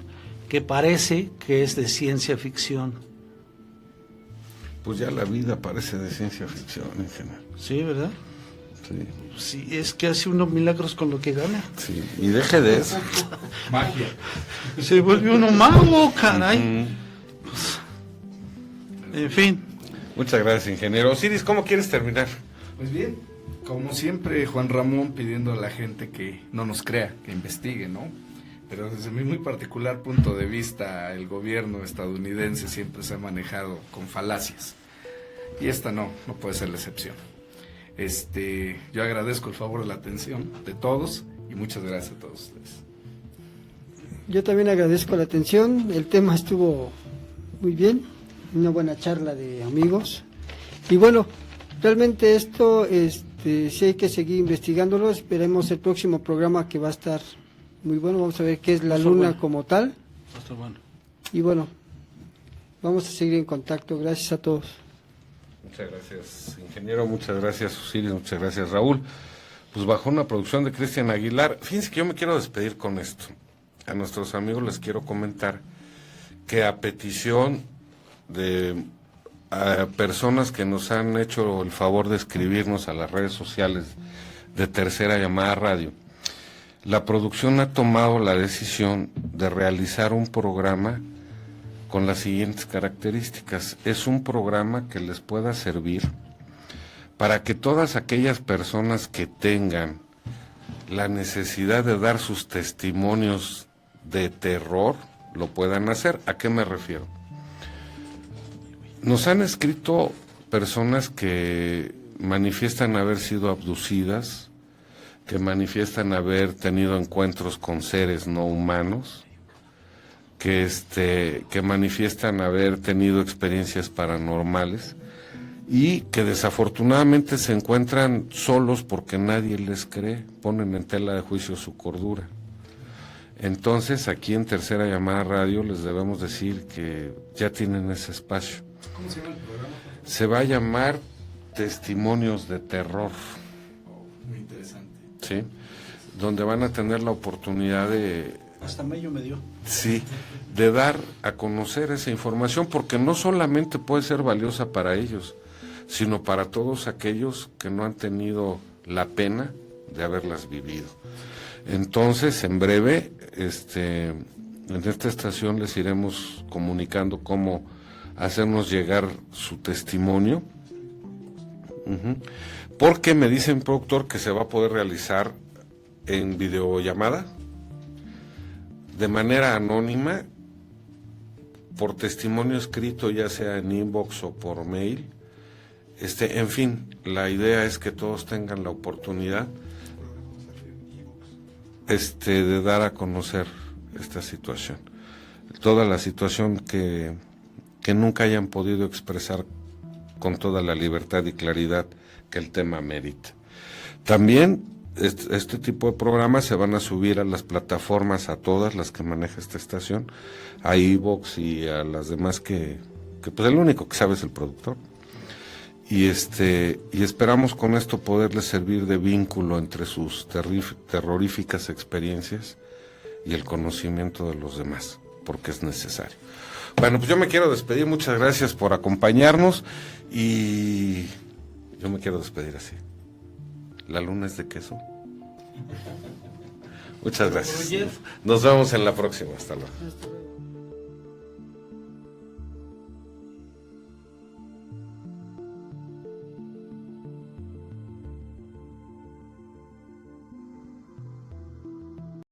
que parece que es de ciencia ficción. Pues ya la vida parece de ciencia ficción en general. Sí, ¿verdad? Sí. Sí, es que hace unos milagros con lo que gana. Sí, y deje de eso. Magia. Se vuelve uno mago, caray. Pues, en fin. Muchas gracias, ingeniero. Osiris, ¿cómo quieres terminar? Pues bien, como siempre, Juan Ramón pidiendo a la gente que no nos crea, que investigue, ¿no? Pero desde mi muy particular punto de vista, el gobierno estadounidense siempre se ha manejado con falacias. Y esta no puede ser la excepción. Yo agradezco el favor de la atención de todos y muchas gracias a todos ustedes. Yo también agradezco la atención, el tema estuvo muy bien, una buena charla de amigos. Y bueno, realmente esto sí hay que seguir investigándolo, esperemos el próximo programa que va a estar muy bueno, vamos a ver qué es la luna como tal. Pastor Bueno. Y bueno, vamos a seguir en contacto. Gracias a todos. Muchas gracias, ingeniero. Muchas gracias, Osiris. Muchas gracias, Raúl. Pues bajo una producción de Cristian Aguilar. Fíjense que yo me quiero despedir con esto. A nuestros amigos les quiero comentar que a petición de personas que nos han hecho el favor de escribirnos a las redes sociales de Tercera Llamada Radio, la producción ha tomado la decisión de realizar un programa con las siguientes características. Es un programa que les pueda servir para que todas aquellas personas que tengan la necesidad de dar sus testimonios de terror, lo puedan hacer. ¿A qué me refiero? Nos han escrito personas que manifiestan haber sido abducidas, que manifiestan haber tenido encuentros con seres no humanos, que manifiestan haber tenido experiencias paranormales y que desafortunadamente se encuentran solos porque nadie les cree, ponen en tela de juicio su cordura. Entonces, aquí en Tercera Llamada Radio les debemos decir que ya tienen ese espacio. ¿Cómo se llama el programa? Se va a llamar Testimonios de Terror. Muy interesante. ¿Sí? Donde van a tener la oportunidad de, Hasta medio me dio. sí, de dar a conocer esa información, porque no solamente puede ser valiosa para ellos, sino para todos aquellos que no han tenido la pena de haberlas vivido. Entonces, en breve, en esta estación les iremos comunicando cómo hacernos llegar su testimonio. Porque me dicen, productor, que se va a poder realizar en videollamada, de manera anónima, por testimonio escrito, ya sea en inbox o por mail. En fin, la idea es que todos tengan la oportunidad de dar a conocer esta situación. Toda la situación que nunca hayan podido expresar con toda la libertad y claridad que el tema merita. También este tipo de programas se van a subir a las plataformas, a todas las que maneja esta estación, a iVoox y a las demás que pues el único que sabe es el productor. Y esperamos con esto poderles servir de vínculo entre sus terroríficas experiencias y el conocimiento de los demás, porque es necesario. Bueno, pues yo me quiero despedir, muchas gracias por acompañarnos y yo me quiero despedir así. ¿La luna es de queso? Muchas gracias. Nos vemos en la próxima, hasta luego.